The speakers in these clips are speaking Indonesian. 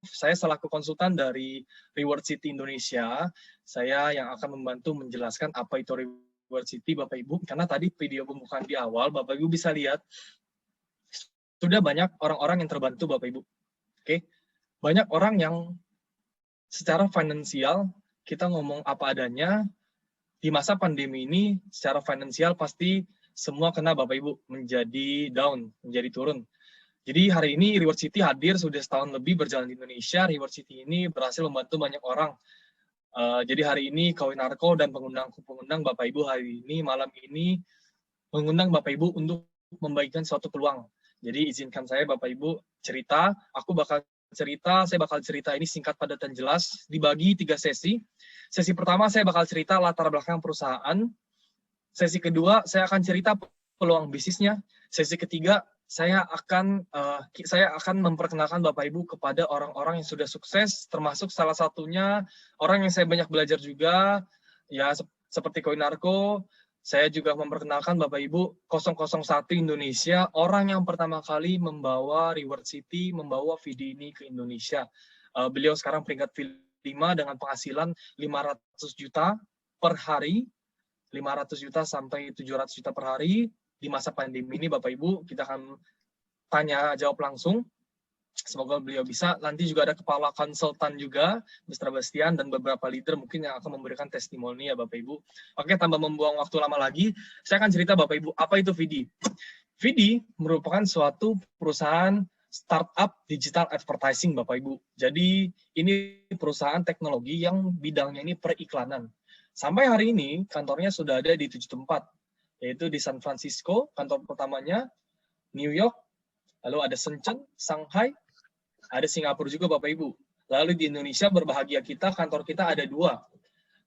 Saya selaku konsultan dari Reward City Indonesia. Saya yang akan membantu menjelaskan apa itu Reward City, Bapak Ibu. Karena tadi video pembukaan di awal, Bapak Ibu bisa lihat, sudah banyak orang-orang yang terbantu, Bapak Ibu. Oke, banyak orang yang secara finansial, kita ngomong apa adanya, di masa pandemi ini, secara finansial pasti semua kena Bapak Ibu, menjadi down, menjadi turun. Jadi hari ini Reward City hadir sudah setahun lebih berjalan di Indonesia. Reward City ini berhasil membantu banyak orang. Jadi hari ini Kawinarko dan pengundang Bapak Ibu hari ini malam ini mengundang Bapak Ibu untuk membagikan suatu peluang. Jadi izinkan saya Bapak Ibu cerita. Saya bakal cerita ini singkat, padat, dan jelas. Dibagi 3 sesi. Sesi pertama saya bakal cerita latar belakang perusahaan. Sesi kedua saya akan cerita peluang bisnisnya. Sesi ketiga saya akan memperkenalkan Bapak Ibu kepada orang-orang yang sudah sukses, termasuk salah satunya orang yang saya banyak belajar juga, ya seperti Koinarko. Saya juga memperkenalkan Bapak Ibu 001 Indonesia, orang yang pertama kali membawa Reward City, membawa VD ini ke Indonesia. Beliau sekarang peringkat 5 dengan penghasilan 500 juta per hari, 500 juta sampai 700 juta per hari. Di masa pandemi ini Bapak Ibu, kita akan tanya jawab langsung. Semoga beliau bisa. Nanti juga ada kepala konsultan juga, Mr. Bastian, dan beberapa leader mungkin yang akan memberikan testimoni ya Bapak Ibu. Oke, tanpa membuang waktu lama lagi, saya akan cerita Bapak Ibu, apa itu VD? VD merupakan suatu perusahaan startup digital advertising Bapak Ibu. Jadi ini perusahaan teknologi yang bidangnya ini periklanan. Sampai hari ini kantornya sudah ada di 7 tempat, yaitu di San Francisco, kantor pertamanya, New York, lalu ada Shenzhen, Shanghai, ada Singapura juga Bapak Ibu. Lalu di Indonesia berbahagia kita, kantor kita ada 2,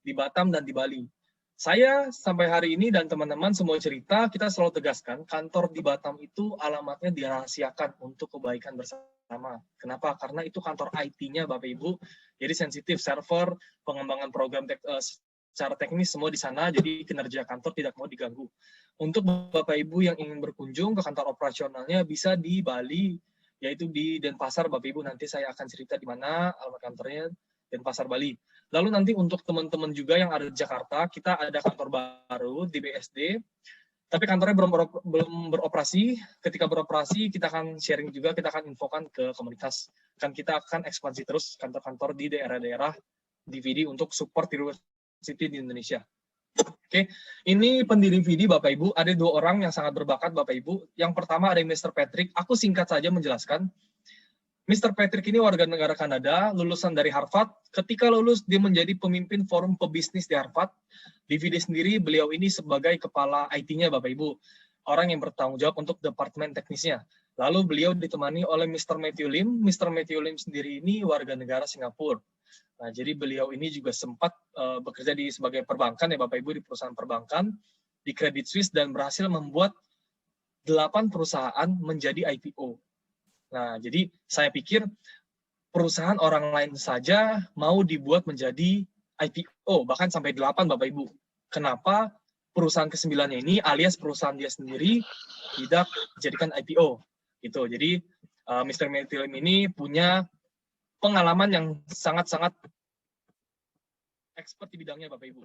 di Batam dan di Bali. Saya sampai hari ini dan teman-teman semua cerita, kita selalu tegaskan, kantor di Batam itu alamatnya dirahasiakan untuk kebaikan bersama. Kenapa? Karena itu kantor IT-nya Bapak Ibu, jadi sensitif, server, pengembangan program secara teknis semua di sana, jadi kinerja kantor tidak mau diganggu. Untuk Bapak Ibu yang ingin berkunjung ke kantor operasionalnya bisa di Bali, yaitu di Denpasar Bapak Ibu. Nanti saya akan cerita di mana alamat kantornya, Denpasar Bali. Lalu nanti untuk teman-teman juga yang ada di Jakarta, kita ada kantor baru di BSD, tapi kantornya belum beroperasi. Ketika beroperasi, kita akan sharing juga, kita akan infokan ke komunitas. Kan kita akan ekspansi terus kantor-kantor di daerah-daerah DVD untuk support Reward City di Indonesia. Oke, ini pendiri VD Bapak Ibu, ada 2 orang yang sangat berbakat Bapak Ibu. Yang pertama ada Mr. Patrick, aku singkat saja menjelaskan. Mr. Patrick ini warga negara Kanada, lulusan dari Harvard. Ketika lulus, dia menjadi pemimpin forum pebisnis di Harvard. Di VD sendiri, beliau ini sebagai kepala IT-nya Bapak Ibu, orang yang bertanggung jawab untuk departemen teknisnya. Lalu beliau ditemani oleh Mr. Matthew Lim. Mr. Matthew Lim sendiri ini warga negara Singapura. Nah, jadi beliau ini juga sempat bekerja sebagai perbankan ya Bapak Ibu, di perusahaan perbankan, di Credit Suisse, dan berhasil membuat 8 perusahaan menjadi IPO. Nah, jadi saya pikir perusahaan orang lain saja mau dibuat menjadi IPO, bahkan sampai 8 Bapak Ibu. Kenapa perusahaan ke-9-nya ini alias perusahaan dia sendiri tidak dijadikan IPO? Gitu. Jadi Mr. Matthew Lim ini punya pengalaman yang sangat-sangat expert di bidangnya Bapak Ibu.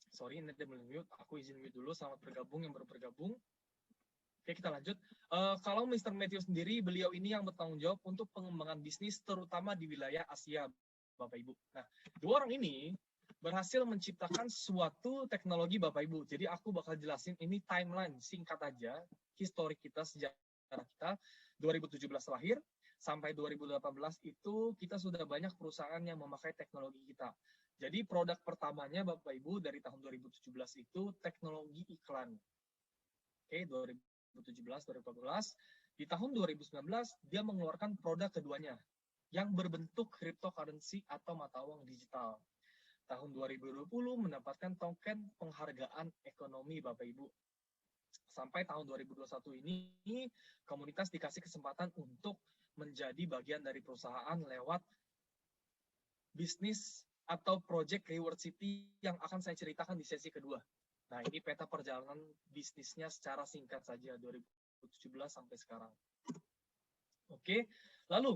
Sorry, ini ada mute. Aku izin mute dulu. Selamat bergabung yang baru bergabung. Oke, kita lanjut. Kalau Mr. Matthew sendiri, beliau ini yang bertanggung jawab untuk pengembangan bisnis, terutama di wilayah Asia, Bapak Ibu. Nah, 2 orang ini berhasil menciptakan suatu teknologi, Bapak Ibu. Jadi aku bakal jelasin ini timeline, singkat aja, histori kita, sejarah kita, 2017 lahir, sampai 2018 itu kita sudah banyak perusahaan yang memakai teknologi kita. Jadi produk pertamanya Bapak Ibu dari tahun 2017 itu teknologi iklan. Oke, 2017-2018. Di tahun 2019 dia mengeluarkan produk keduanya yang berbentuk cryptocurrency atau mata uang digital. Tahun 2020 mendapatkan token penghargaan ekonomi Bapak Ibu. Sampai tahun 2021 ini komunitas dikasih kesempatan untuk menjadi bagian dari perusahaan lewat bisnis atau project Reward City yang akan saya ceritakan di sesi kedua. Nah, ini peta perjalanan bisnisnya secara singkat saja 2017 sampai sekarang. Oke, lalu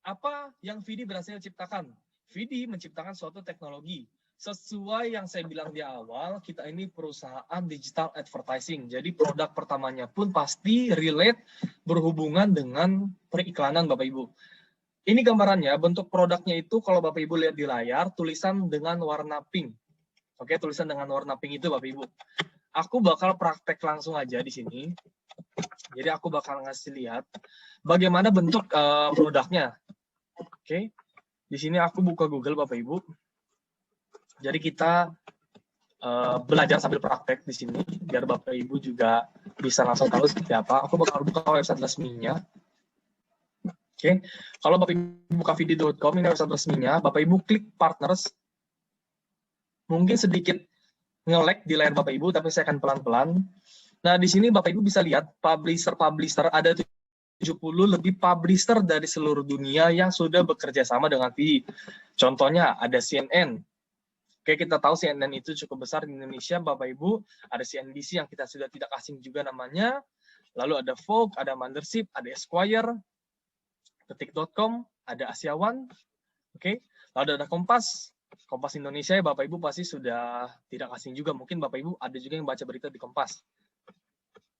Apa yang Vidi berhasil ciptakan? Vidi menciptakan suatu teknologi. Sesuai yang saya bilang di awal, kita ini perusahaan digital advertising. Jadi produk pertamanya pun pasti relate berhubungan dengan periklanan Bapak Ibu. Ini gambarannya, bentuk produknya itu kalau Bapak Ibu lihat di layar, tulisan dengan warna pink. Oke, tulisan dengan warna pink itu Bapak Ibu. Aku bakal praktek langsung aja di sini. Jadi aku bakal ngasih lihat bagaimana bentuk produknya. Oke, di sini aku buka Google Bapak Ibu. Jadi kita belajar sambil praktek di sini, biar Bapak Ibu juga bisa langsung tahu seperti apa. Aku bakal buka website resminya. Oke, kalau Bapak Ibu buka vidi.com, ini website resminya. Bapak Ibu klik partners. Mungkin sedikit nge-lag di layar Bapak Ibu, tapi saya akan pelan-pelan. Nah, di sini Bapak Ibu bisa lihat publisher ada 70 lebih publisher dari seluruh dunia yang sudah bekerja sama dengan Vidi. Contohnya ada CNN. Oke, kita tahu CNN itu cukup besar di Indonesia, Bapak Ibu. Ada CNBC yang kita sudah tidak asing juga namanya. Lalu ada Vogue, ada Mothership, ada Esquire, detik.com, ada Asia One. Oke, lalu ada Kompas Indonesia, ya Bapak Ibu pasti sudah tidak asing juga. Mungkin Bapak Ibu ada juga yang baca berita di Kompas.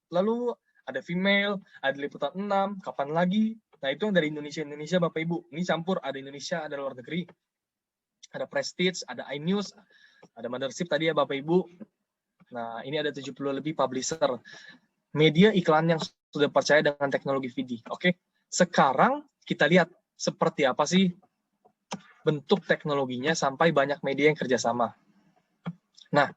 Lalu ada Female, ada Liputan 6, Kapan Lagi. Nah, itu yang dari Indonesia Bapak Ibu. Ini campur, ada Indonesia, ada luar negeri. Ada Prestige, ada iNews, ada Mothership tadi ya Bapak Ibu. Nah, ini ada 70 lebih publisher. Media iklan yang sudah percaya dengan teknologi Vidi. Oke, sekarang kita lihat seperti apa sih bentuk teknologinya sampai banyak media yang kerjasama. Nah,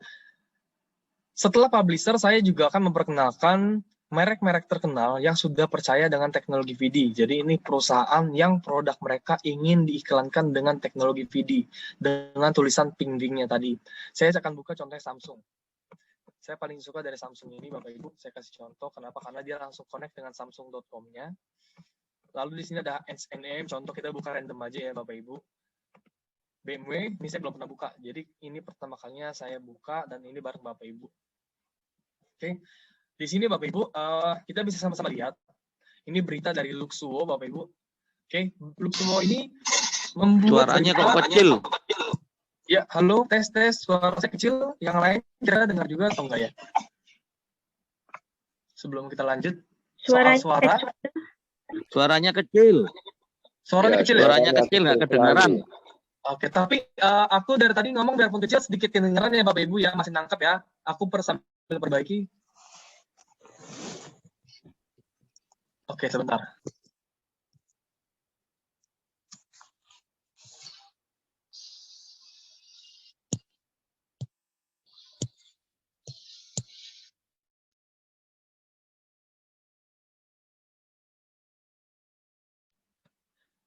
setelah publisher, saya juga akan memperkenalkan merek-merek terkenal yang sudah percaya dengan teknologi Vidi. Jadi ini perusahaan yang produk mereka ingin diiklankan dengan teknologi Vidi dengan tulisan pink-nya tadi. Saya akan buka contohnya Samsung. Saya paling suka dari Samsung ini Bapak Ibu. Saya kasih contoh kenapa? Karena dia langsung connect dengan samsung.com-nya. Lalu di sini ada H&M, contoh kita buka random aja ya Bapak Ibu. BMW, ini saya belum pernah buka. Jadi ini pertama kalinya saya buka dan ini bareng Bapak Ibu. Oke. Di sini Bapak Ibu, kita bisa sama-sama lihat. Ini berita dari Luxuo Bapak Ibu. Oke, Luxuo ini membuat suaranya kok kecil. Ya, halo, tes suara saya kecil. Yang lain kira dengar juga atau enggak ya? Sebelum kita lanjut, soal suara. Suaranya kecil. Suaranya kecil ya? Suaranya kecil, nggak kedengaran. Oke, tapi aku dari tadi ngomong biarpun kecil sedikit kedengaran ya Bapak Ibu ya, masih nangkep ya. Aku sambil perbaiki. Oke, sebentar.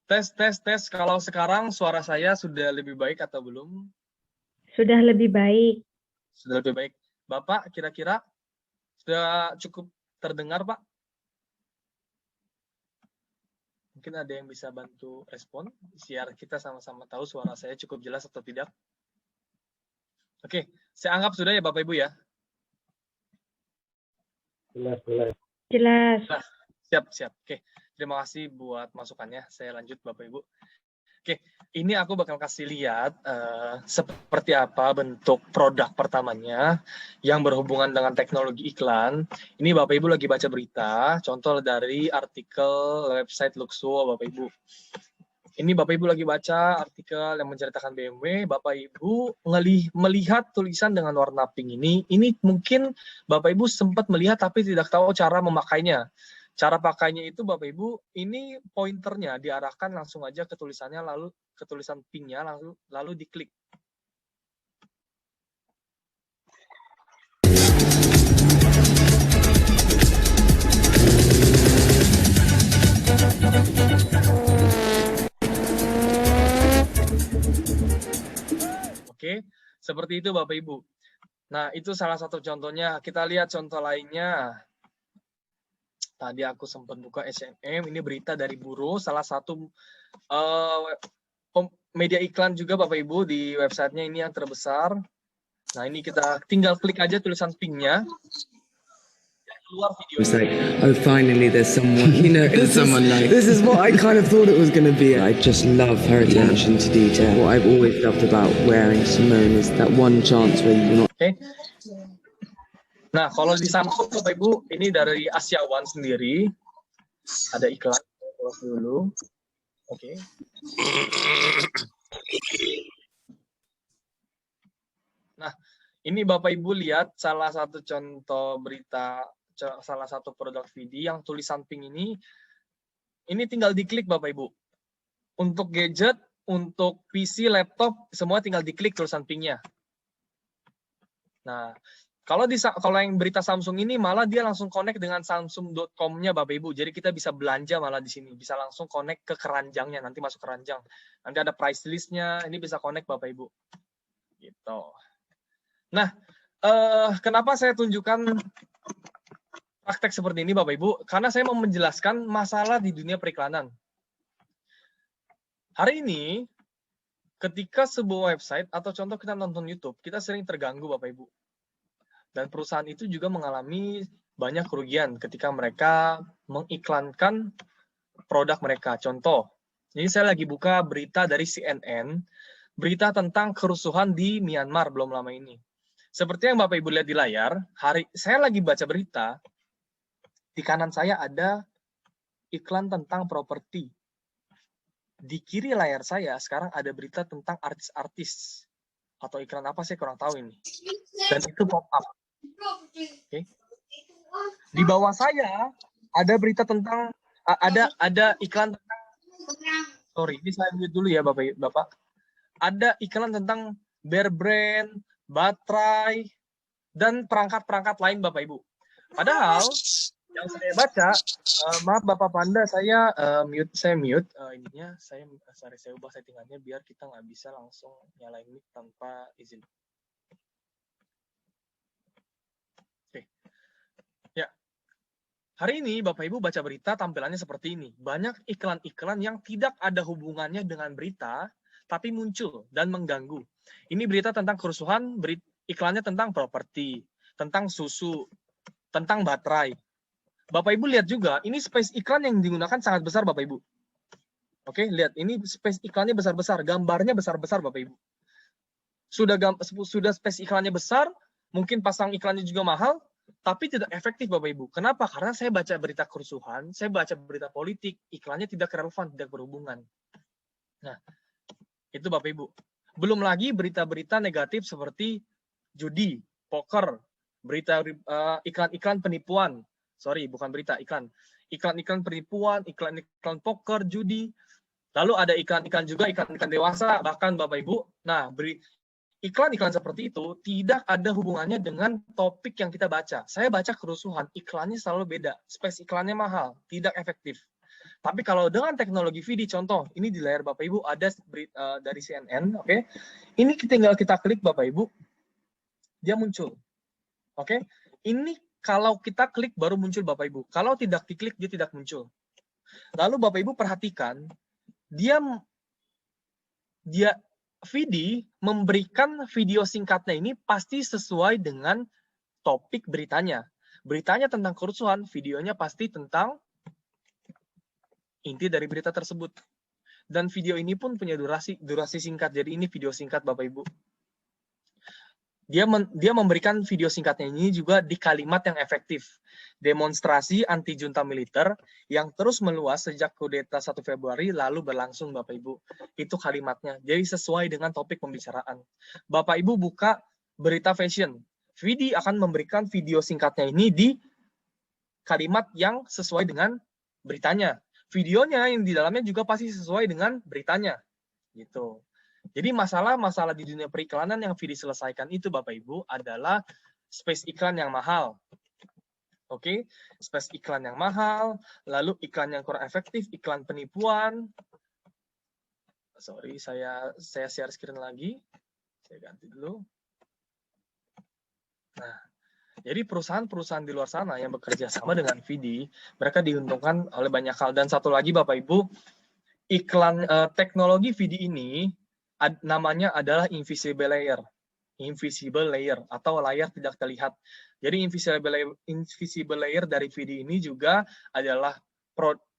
Tes. Kalau sekarang suara saya sudah lebih baik atau belum? Sudah lebih baik. Sudah lebih baik. Bapak, kira-kira sudah cukup terdengar, Pak? Mungkin ada yang bisa bantu respon, biar kita sama-sama tahu suara saya cukup jelas atau tidak. Oke, saya anggap sudah ya Bapak Ibu ya? Jelas. Siap. Oke, terima kasih buat masukannya. Saya lanjut Bapak Ibu. Oke, ini aku bakal kasih lihat seperti apa bentuk produk pertamanya yang berhubungan dengan teknologi iklan. Ini Bapak Ibu lagi baca berita, contoh dari artikel website Luxuo Bapak Ibu. Ini Bapak Ibu lagi baca artikel yang menceritakan BMW, Bapak Ibu melihat tulisan dengan warna pink ini mungkin Bapak Ibu sempat melihat tapi tidak tahu cara memakainya. Cara pakainya itu Bapak Ibu, ini pointernya diarahkan langsung aja ke tulisannya, lalu ke tulisan pink-nya, lalu diklik. Oke, seperti itu Bapak Ibu. Nah, itu salah satu contohnya. Kita lihat contoh lainnya. Tadi aku sempat buka H&M, ini berita dari Bureau, salah satu media iklan juga Bapak Ibu di websitenya ini yang terbesar. Nah ini kita tinggal klik aja tulisan pink-nya. keluar video It's ini. like, oh, finally there's someone, you know, There's someone like- this is what I kind of thought it was going to be. I just love her attention to detail. What I've always loved about wearing Simone is that one chance where you're not. Oke. Nah, kalau di Samsung Bapak Ibu, ini dari Asia One sendiri. Ada iklan, saya close dulu. Oke. Nah, ini Bapak Ibu lihat salah satu contoh berita, salah satu produk VD yang tulisan pink ini tinggal diklik Bapak Ibu. Untuk gadget, untuk PC, laptop, semua tinggal diklik tulisan pinknya. Nah, kalau yang berita Samsung ini malah dia langsung connect dengan Samsung.com-nya Bapak Ibu. Jadi kita bisa belanja malah di sini, bisa langsung connect ke keranjangnya, nanti masuk keranjang. Nanti ada price list-nya, ini bisa connect Bapak Ibu. Gitu. Nah, kenapa saya tunjukkan praktek seperti ini Bapak Ibu? Karena saya mau menjelaskan masalah di dunia periklanan. Hari ini, ketika sebuah website atau contoh kita nonton YouTube, kita sering terganggu Bapak Ibu. Dan perusahaan itu juga mengalami banyak kerugian ketika mereka mengiklankan produk mereka. Contoh, ini saya lagi buka berita dari CNN, berita tentang kerusuhan di Myanmar belum lama ini. Seperti yang Bapak Ibu lihat di layar, saya lagi baca berita, di kanan saya ada iklan tentang properti. Di kiri layar saya sekarang ada berita tentang artis-artis. Atau iklan apa saya kurang tahu ini. Dan itu pop up. Okay. Di bawah saya ada berita tentang ada iklan tentang, sorry, ini saya mute dulu ya Bapak. Ada iklan tentang Bear Brand, baterai, dan perangkat-perangkat lain Bapak Ibu. Padahal yang saya baca, maaf Bapak Panda, saya mute ininya, saya ubah settingannya biar kita nggak bisa langsung nyalain mic tanpa izin. Oke. Ya. Hari ini Bapak Ibu baca berita tampilannya seperti ini. Banyak iklan-iklan yang tidak ada hubungannya dengan berita, tapi muncul dan mengganggu. Ini berita tentang kerusuhan, iklannya tentang properti, tentang susu, tentang baterai. Bapak Ibu lihat juga, ini space iklan yang digunakan sangat besar Bapak Ibu. Oke, lihat, ini space iklannya besar-besar, gambarnya besar-besar Bapak Ibu. Sudah space iklannya besar, mungkin pasang iklannya juga mahal, tapi tidak efektif Bapak Ibu. Kenapa? Karena saya baca berita kerusuhan, saya baca berita politik, iklannya tidak relevan, tidak berhubungan. Nah, itu Bapak Ibu. Belum lagi berita-berita negatif seperti judi, poker, berita iklan-iklan penipuan. Sorry, bukan berita, iklan. Iklan-iklan penipuan, iklan-iklan poker, judi. Lalu ada iklan-iklan juga, iklan-iklan dewasa, bahkan Bapak Ibu. Nah, iklan-iklan seperti itu tidak ada hubungannya dengan topik yang kita baca. Saya baca kerusuhan, iklannya selalu beda. Space iklannya mahal, tidak efektif. Tapi kalau dengan teknologi VD, contoh, ini di layar Bapak Ibu ada dari CNN, oke? Ini tinggal kita klik Bapak Ibu, dia muncul. Oke? Ini kalau kita klik baru muncul Bapak Ibu. Kalau tidak diklik dia tidak muncul. Lalu Bapak Ibu perhatikan, dia VD memberikan video singkatnya ini pasti sesuai dengan topik beritanya. Beritanya tentang kerusuhan, videonya pasti tentang inti dari berita tersebut. Dan video ini pun punya durasi singkat. Jadi ini video singkat Bapak Ibu. Dia memberikan video singkatnya ini juga di kalimat yang efektif. Demonstrasi anti junta militer yang terus meluas sejak kudeta 1 Februari lalu berlangsung Bapak Ibu. Itu kalimatnya. Jadi sesuai dengan topik pembicaraan. Bapak Ibu buka berita fashion. VD akan memberikan video singkatnya ini di kalimat yang sesuai dengan beritanya. Videonya yang di dalamnya juga pasti sesuai dengan beritanya. Gitu. Jadi masalah-masalah di dunia periklanan yang VD selesaikan itu Bapak Ibu adalah space iklan yang mahal. Oke, space iklan yang mahal, lalu iklan yang kurang efektif, iklan penipuan. Sorry, saya share screen lagi. Saya ganti dulu. Nah, jadi perusahaan-perusahaan di luar sana yang bekerja sama dengan VD, mereka diuntungkan oleh banyak hal. Dan satu lagi Bapak Ibu, iklan teknologi VD ini namanya adalah invisible layer. invisible layer atau layar tidak terlihat. Jadi invisible layer dari VD ini juga adalah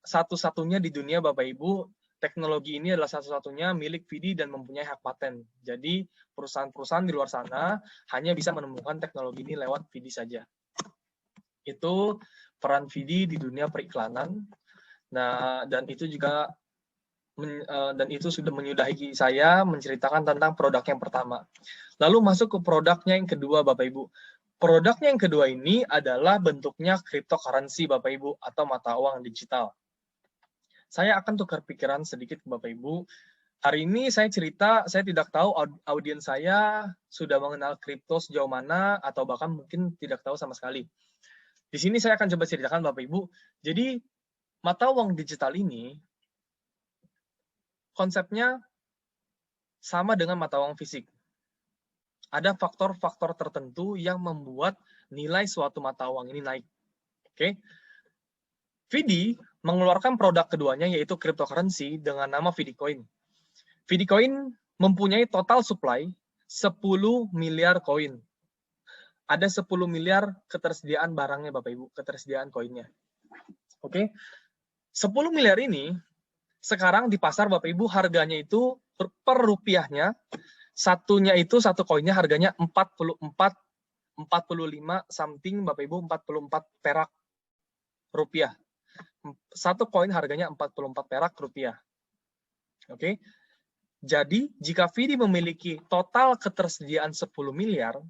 satu-satunya di dunia Bapak Ibu. Teknologi ini adalah satu-satunya milik VD dan mempunyai hak paten. Jadi perusahaan-perusahaan di luar sana hanya bisa menemukan teknologi ini lewat VD saja. Itu peran VD di dunia periklanan. Nah, dan itu sudah menyudahi saya menceritakan tentang produk yang pertama. Lalu masuk ke produknya yang kedua, Bapak Ibu. Produknya yang kedua ini adalah bentuknya cryptocurrency, Bapak Ibu, atau mata uang digital. Saya akan tukar pikiran sedikit ke Bapak Ibu. Hari ini saya cerita, saya tidak tahu audiens saya sudah mengenal kripto sejauh mana, atau bahkan mungkin tidak tahu sama sekali. Di sini saya akan coba ceritakan Bapak Ibu. Jadi, mata uang digital ini, konsepnya sama dengan mata uang fisik. Ada faktor-faktor tertentu yang membuat nilai suatu mata uang ini naik. Oke? VD mengeluarkan produk keduanya yaitu cryptocurrency dengan nama VD Coin. VD Coin mempunyai total supply 10 miliar koin. Ada 10 miliar ketersediaan barangnya Bapak Ibu, ketersediaan koinnya. Oke. 10 miliar ini sekarang di pasar Bapak Ibu harganya itu per rupiahnya satunya itu satu koinnya harganya 45 something Bapak Ibu 44 perak rupiah. Satu koin harganya 44 perak rupiah. Oke. Jadi, jika VD memiliki total ketersediaan 10 miliar,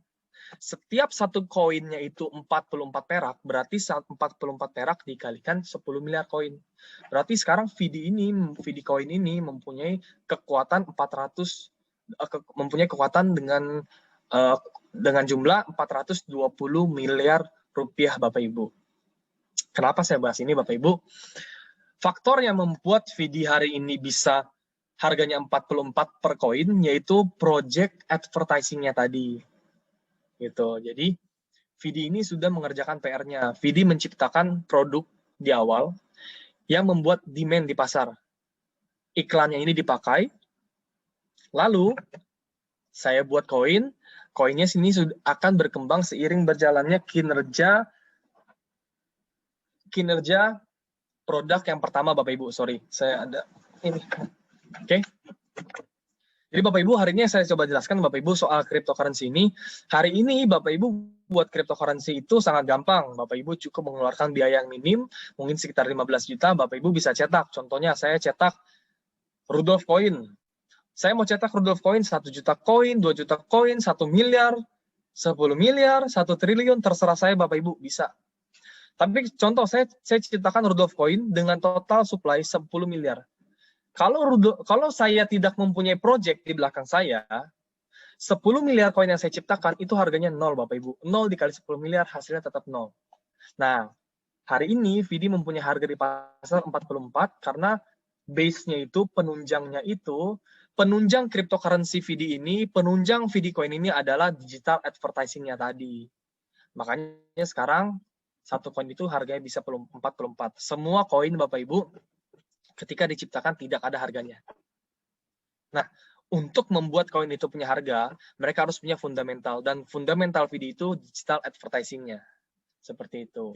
setiap satu koinnya itu 44 perak, berarti 44 perak dikalikan 10 miliar koin. Berarti sekarang VD Coin ini mempunyai kekuatan 400 mempunyai kekuatan dengan jumlah 420 miliar rupiah Bapak Ibu. Kenapa saya bahas ini Bapak Ibu? Faktor yang membuat VD hari ini bisa harganya 44 per koin yaitu project advertising-nya tadi. Gitu. Jadi VD ini sudah mengerjakan PR-nya. VD menciptakan produk di awal yang membuat demand di pasar. Iklannya ini dipakai. Lalu saya buat koin. Koinnya sini akan berkembang seiring berjalannya kinerja produk yang pertama Bapak Ibu. Sorry, saya ada ini. Oke. Jadi Bapak Ibu hari ini saya coba jelaskan Bapak Ibu soal cryptocurrency ini. Hari ini Bapak Ibu buat cryptocurrency itu sangat gampang. Bapak Ibu cukup mengeluarkan biaya yang minim, mungkin sekitar 15 juta, Bapak Ibu bisa cetak. Contohnya saya cetak Rudolf Coin. Saya mau cetak Rudolf Coin 1 juta koin, 2 juta koin, 1 miliar, 10 miliar, 1 triliun, terserah saya Bapak Ibu bisa. Tapi contoh saya ciptakan Rudolf Coin dengan total supply 10 miliar. Kalau saya tidak mempunyai project di belakang saya, 10 miliar koin yang saya ciptakan itu harganya 0 Bapak Ibu. 0 dikali 10 miliar hasilnya tetap 0. Nah, hari ini VD mempunyai harga di pasar 44 karena base-nya itu, penunjang cryptocurrency VD ini, penunjang VD Coin ini adalah digital advertising-nya tadi. Makanya sekarang satu koin itu harganya bisa 44. Semua koin Bapak Ibu ketika diciptakan tidak ada harganya. Nah, untuk membuat koin itu punya harga, mereka harus punya fundamental. Dan fundamental VD itu digital advertising-nya. Seperti itu.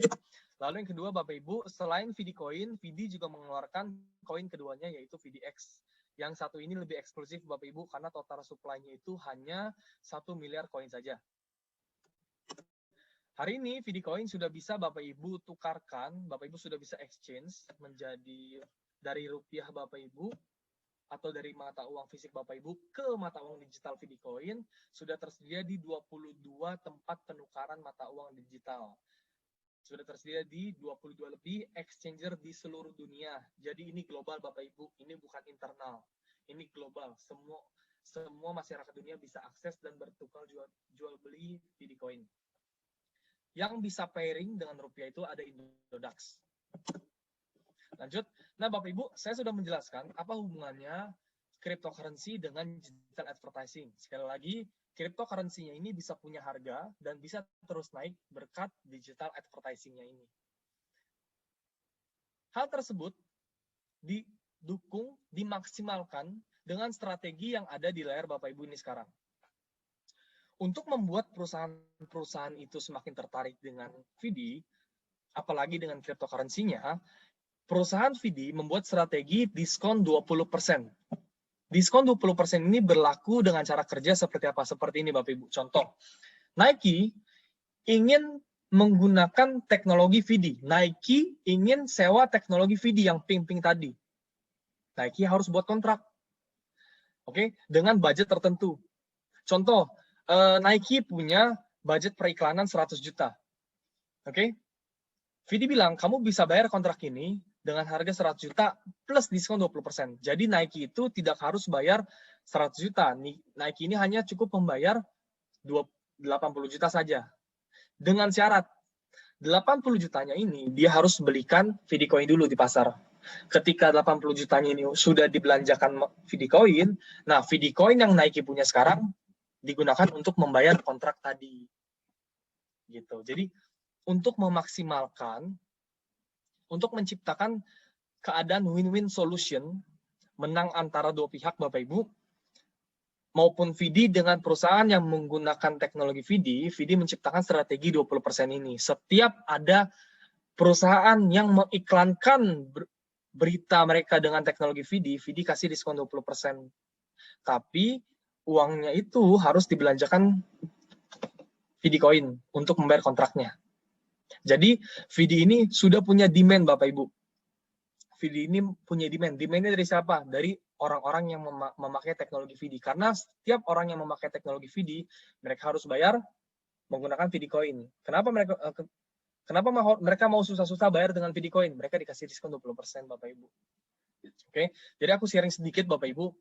Lalu yang kedua Bapak Ibu, selain VD Coin, VD juga mengeluarkan koin keduanya yaitu VDX. Yang satu ini lebih eksklusif Bapak Ibu karena total supply-nya itu hanya 1 miliar koin saja. Hari ini VD Coin sudah bisa Bapak Ibu tukarkan, Bapak Ibu sudah bisa exchange menjadi dari rupiah Bapak Ibu atau dari mata uang fisik Bapak Ibu ke mata uang digital VD Coin sudah tersedia di 22 tempat penukaran mata uang digital. Sudah tersedia di 22 lebih exchanger di seluruh dunia. Jadi ini global Bapak Ibu, ini bukan internal. Ini global. Semua masyarakat dunia bisa akses dan bertukar jual beli VD Coin. Yang bisa pairing dengan rupiah itu ada Indodax. Lanjut. Nah, Bapak Ibu, saya sudah menjelaskan apa hubungannya cryptocurrency dengan digital advertising. Sekali lagi, cryptocurrency-nya ini bisa punya harga dan bisa terus naik berkat digital advertising-nya ini. Hal tersebut didukung, dimaksimalkan dengan strategi yang ada di layar Bapak Ibu ini sekarang. Untuk membuat perusahaan-perusahaan itu semakin tertarik dengan VD, apalagi dengan cryptocurrency-nya, perusahaan VD membuat strategi diskon 20%. Diskon 20% ini berlaku dengan cara kerja seperti apa? Seperti ini Bapak Ibu. Contoh, Nike ingin menggunakan teknologi VD. Nike ingin sewa teknologi VD yang pink-pink tadi. Nike harus buat kontrak. Oke, dengan budget tertentu. Contoh, Nike punya budget periklanan 100 juta. Oke? VD bilang, kamu bisa bayar kontrak ini dengan harga 100 juta plus diskon 20%. Jadi Nike itu tidak harus bayar 100 juta. Nike ini hanya cukup membayar 80 juta saja. Dengan syarat, 80 jutanya ini dia harus belikan VD Coin dulu di pasar. Ketika 80 jutanya ini sudah dibelanjakan VD Coin, nah VD Coin yang Nike punya sekarang digunakan untuk membayar kontrak tadi. Gitu. Jadi untuk memaksimalkan, untuk menciptakan keadaan win-win solution, menang antara dua pihak Bapak Ibu, maupun VD dengan perusahaan yang menggunakan teknologi VD, VD menciptakan strategi 20% ini. Setiap ada perusahaan yang mengiklankan berita mereka dengan teknologi VD, VD kasih diskon 20%. Tapi uangnya itu harus dibelanjakan VD Coin untuk membayar kontraknya. Jadi VD ini sudah punya demand Bapak Ibu. VD ini punya demand. Demand-nya dari siapa? Dari orang-orang yang memakai teknologi VD. Karena setiap orang yang memakai teknologi VD, mereka harus bayar menggunakan VD Coin. Kenapa mereka mau susah-susah bayar dengan VD Coin? Mereka dikasih diskon 20% Bapak Ibu. Oke, jadi aku sharing sedikit Bapak Ibu.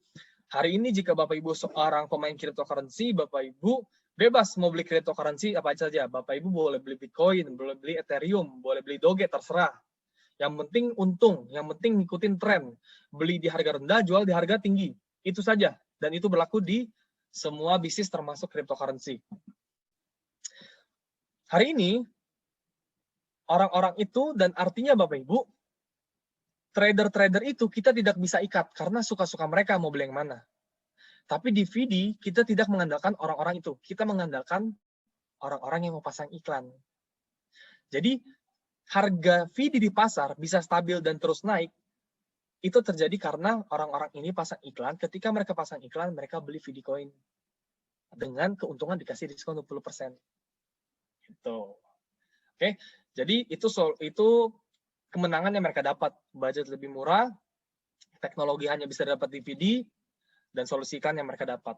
Hari ini jika Bapak Ibu seorang pemain cryptocurrency, Bapak Ibu bebas mau beli cryptocurrency apa saja. Bapak Ibu boleh beli Bitcoin, boleh beli Ethereum, boleh beli Doge, terserah. Yang penting untung, yang penting ngikutin tren. Beli di harga rendah, jual di harga tinggi. Itu saja. Dan itu berlaku di semua bisnis termasuk cryptocurrency. Hari ini, orang-orang itu dan artinya Bapak Ibu, trader-trader itu kita tidak bisa ikat karena suka-suka mereka mau beli yang mana. Tapi di VD kita tidak mengandalkan orang-orang itu. Kita mengandalkan orang-orang yang mau pasang iklan. Jadi harga VD di pasar bisa stabil dan terus naik. Itu terjadi karena orang-orang ini pasang iklan. Ketika mereka pasang iklan, mereka beli VD Coin. Dengan keuntungan dikasih diskon 20%. Gitu. Oke, jadi itu kemenangan yang mereka dapat. Budget lebih murah, teknologi hanya bisa dapat di VD, dan solusikan yang mereka dapat.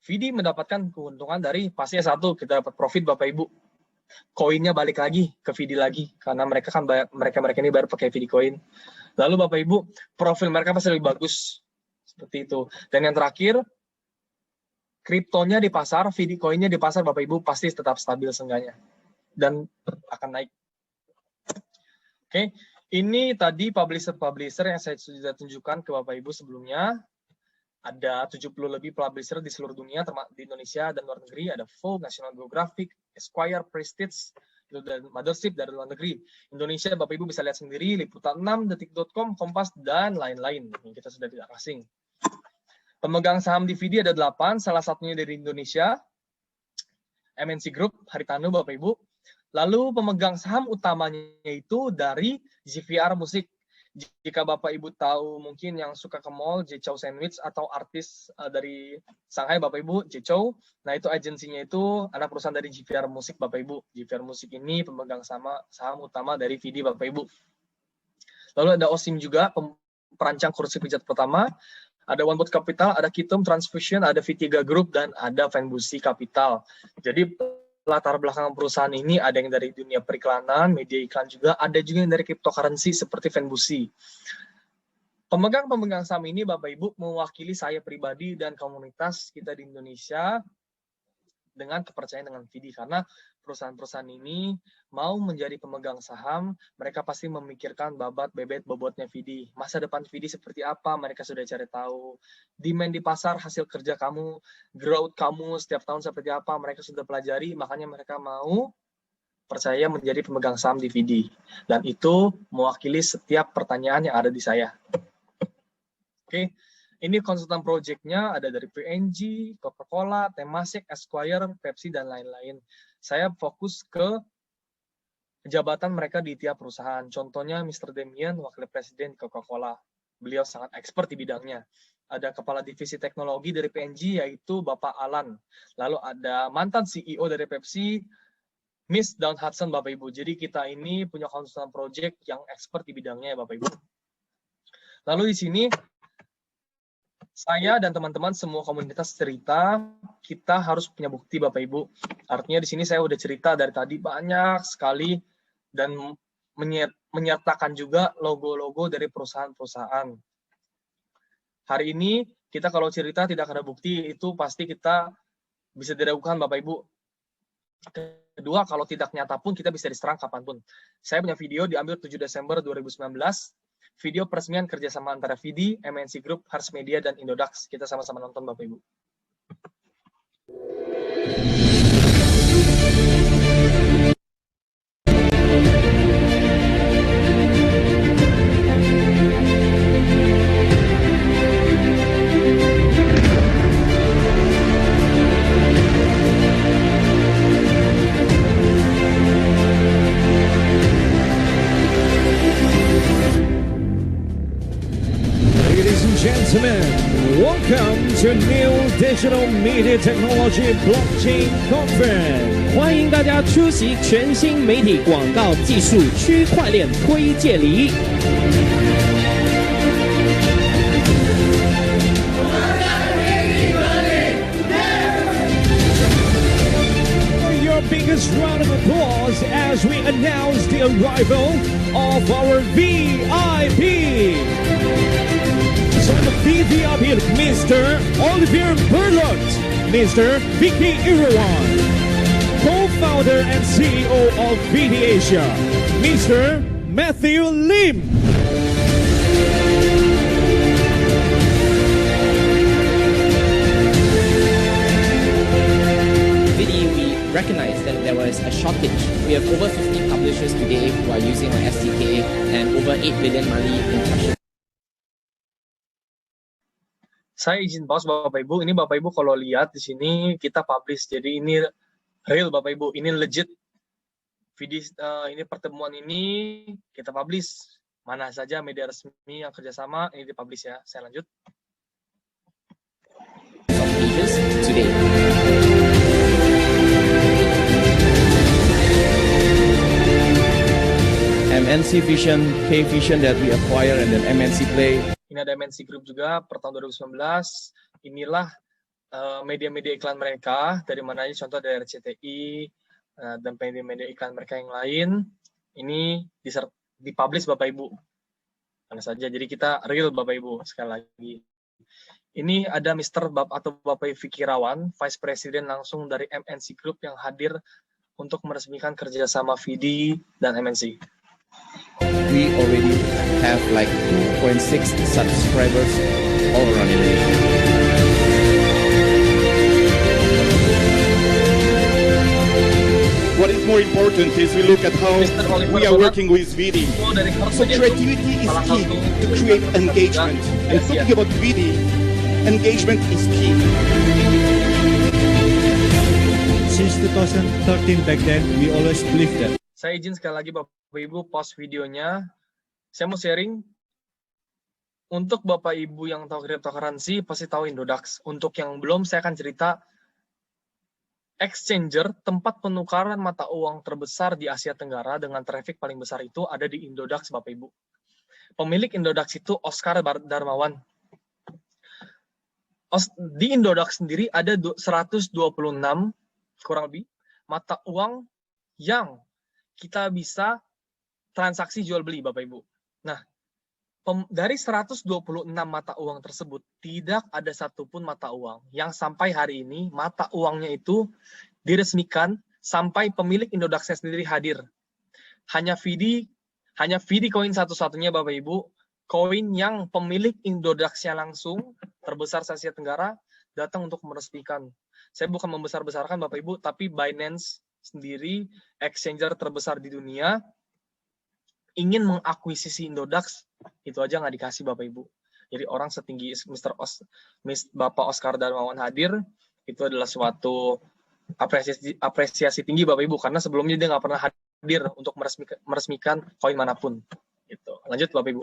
VD mendapatkan keuntungan dari pastinya satu, kita dapat profit Bapak Ibu. Koinnya balik lagi ke VD lagi, karena mereka kan mereka ini baru pakai VD Coin. Lalu Bapak Ibu, profil mereka pasti lebih bagus. Seperti itu. Dan yang terakhir, kriptonya di pasar, VD Coinnya di pasar Bapak Ibu pasti tetap stabil seenggaknya. Dan akan naik. Oke, ini tadi publisher-publisher yang saya sudah tunjukkan ke Bapak Ibu sebelumnya. Ada 70 lebih publisher di seluruh dunia, termasuk di Indonesia dan luar negeri. Ada Vogue, National Geographic, Esquire, Prestige, dan Mothership dari luar negeri. Indonesia, Bapak Ibu bisa lihat sendiri, Liputan 6, Detik.com, Kompas, dan lain-lain. Yang kita sudah tidak asing. Pemegang saham di VD ada 8, salah satunya dari Indonesia. MNC Group, Haritanu, Bapak Ibu. Lalu pemegang saham utamanya itu dari JVR Musik. Jika Bapak Ibu tahu mungkin yang suka ke mall, Jechou Sandwich atau artis dari Shanghai Bapak Ibu, Jechou. Nah itu agensinya itu anak perusahaan dari JVR Musik Bapak Ibu. JVR Musik ini pemegang saham utama dari VD Bapak Ibu. Lalu ada Osim juga, perancang kursi pijat pertama. Ada OneBot Capital, ada Kitum Transfusion, ada V3 Group, dan ada Fanbusi Capital. Jadi latar belakang perusahaan ini ada yang dari dunia periklanan, media iklan juga, ada juga yang dari cryptocurrency seperti Fanbusi. Pemegang saham ini Bapak Ibu mewakili saya pribadi dan komunitas kita di Indonesia dengan kepercayaan dengan VD, karena perusahaan-perusahaan ini mau menjadi pemegang saham, mereka pasti memikirkan bobotnya VD. Masa depan VD seperti apa, mereka sudah cari tahu. Demand di pasar, hasil kerja kamu, growth kamu setiap tahun seperti apa, mereka sudah pelajari, makanya mereka mau percaya menjadi pemegang saham di VD. Dan itu mewakili setiap pertanyaan yang ada di saya. Oke, Ini konsultan project-nya ada dari PNG, Coca-Cola, Temasek, Esquire, Pepsi, dan lain-lain. Saya fokus ke jabatan mereka di tiap perusahaan. Contohnya Mr. Demian, Wakil Presiden Coca-Cola. Beliau sangat expert di bidangnya. Ada Kepala Divisi Teknologi dari PNG, yaitu Bapak Alan. Lalu ada mantan CEO dari Pepsi, Miss Dawn Hudson, Bapak Ibu. Jadi kita ini punya konsultan project yang expert di bidangnya ya Bapak Ibu. Lalu di sini, saya dan teman-teman semua komunitas cerita, kita harus punya bukti Bapak Ibu. Artinya di sini saya udah cerita dari tadi banyak sekali dan menyertakan juga logo-logo dari perusahaan-perusahaan. Hari ini kita kalau cerita tidak ada bukti, itu pasti kita bisa diragukan Bapak Ibu. Kedua, kalau tidak nyata pun kita bisa diserang kapanpun. Saya punya video diambil 7 Desember 2019, video peresmian kerjasama antara VD, MNC Group, Harsh Media, dan Indodax. Kita sama-sama nonton Bapak Ibu. Ladies and gentlemen, welcome to New Digital Media Technology Blockchain Conference. 欢迎大家出席全新媒体广告技术区块链推介礼。Your biggest round of applause as we announce the arrival of our VIP. So the VIP is Mr. Olivier Berlot, Mr. Vicky Irawan, co-founder and CEO of VD Asia, Mr. Matthew Lim. VD, we recognize that there was a shortage. We have over 50 publishers today who are using our SDK and over 8 billion money impressions. Saya izin pause Bapak Ibu. Ini Bapak Ibu kalau lihat di sini kita publish. Jadi ini real Bapak Ibu. Ini legit. Video ini pertemuan ini kita publish. Mana saja media resmi yang kerjasama ini dipublish ya. Saya lanjut. Pages today. MNC Vision, K Vision that we acquire, and then MNC Play. Ini ada MNC Group juga per tahun 2019. Inilah media-media iklan mereka. Dari mana aja, contoh dari RCTI dan media-media iklan mereka yang lain. Ini dipublish Bapak Ibu. Mana saja. Jadi kita real Bapak Ibu sekali lagi. Ini ada Mr. Bapak Vicky Irawan, Vice President langsung dari MNC Group yang hadir untuk meresmikan kerjasama VD dan MNC. We already have like 2.6 subscribers all around Indonesia. What is more important is we look at how we are working with VD. So creativity is key to create engagement. And talking about VD, engagement is key. Since 2013 back then, we always believe that. Saya izin sekali lagi Bapak Ibu pause videonya. Saya mau sharing. Untuk Bapak Ibu yang tahu cryptocurrency pasti tahu Indodax. Untuk yang belum saya akan cerita exchanger, tempat penukaran mata uang terbesar di Asia Tenggara dengan traffic paling besar itu ada di Indodax Bapak Ibu. Pemilik Indodax itu Oscar Darmawan. Di Indodax sendiri ada 126 kurang lebih mata uang yang kita bisa transaksi jual beli Bapak Ibu. Nah, dari 126 mata uang tersebut tidak ada satupun mata uang yang sampai hari ini mata uangnya itu diresmikan sampai pemilik Indodax sendiri hadir. Hanya VD koin satu-satunya Bapak Ibu, koin yang pemilik Indodax-nya langsung terbesar se Asia Tenggara datang untuk meresmikan. Saya bukan membesar-besarkan Bapak Ibu, tapi Binance sendiri, exchanger terbesar di dunia, ingin mengakuisisi Indodax, itu aja nggak dikasih Bapak Ibu. Jadi orang setinggi Bapak Oscar Darmawan hadir, itu adalah suatu apresiasi tinggi Bapak Ibu, karena sebelumnya dia nggak pernah hadir untuk meresmikan koin manapun. Gitu. Lanjut Bapak Ibu.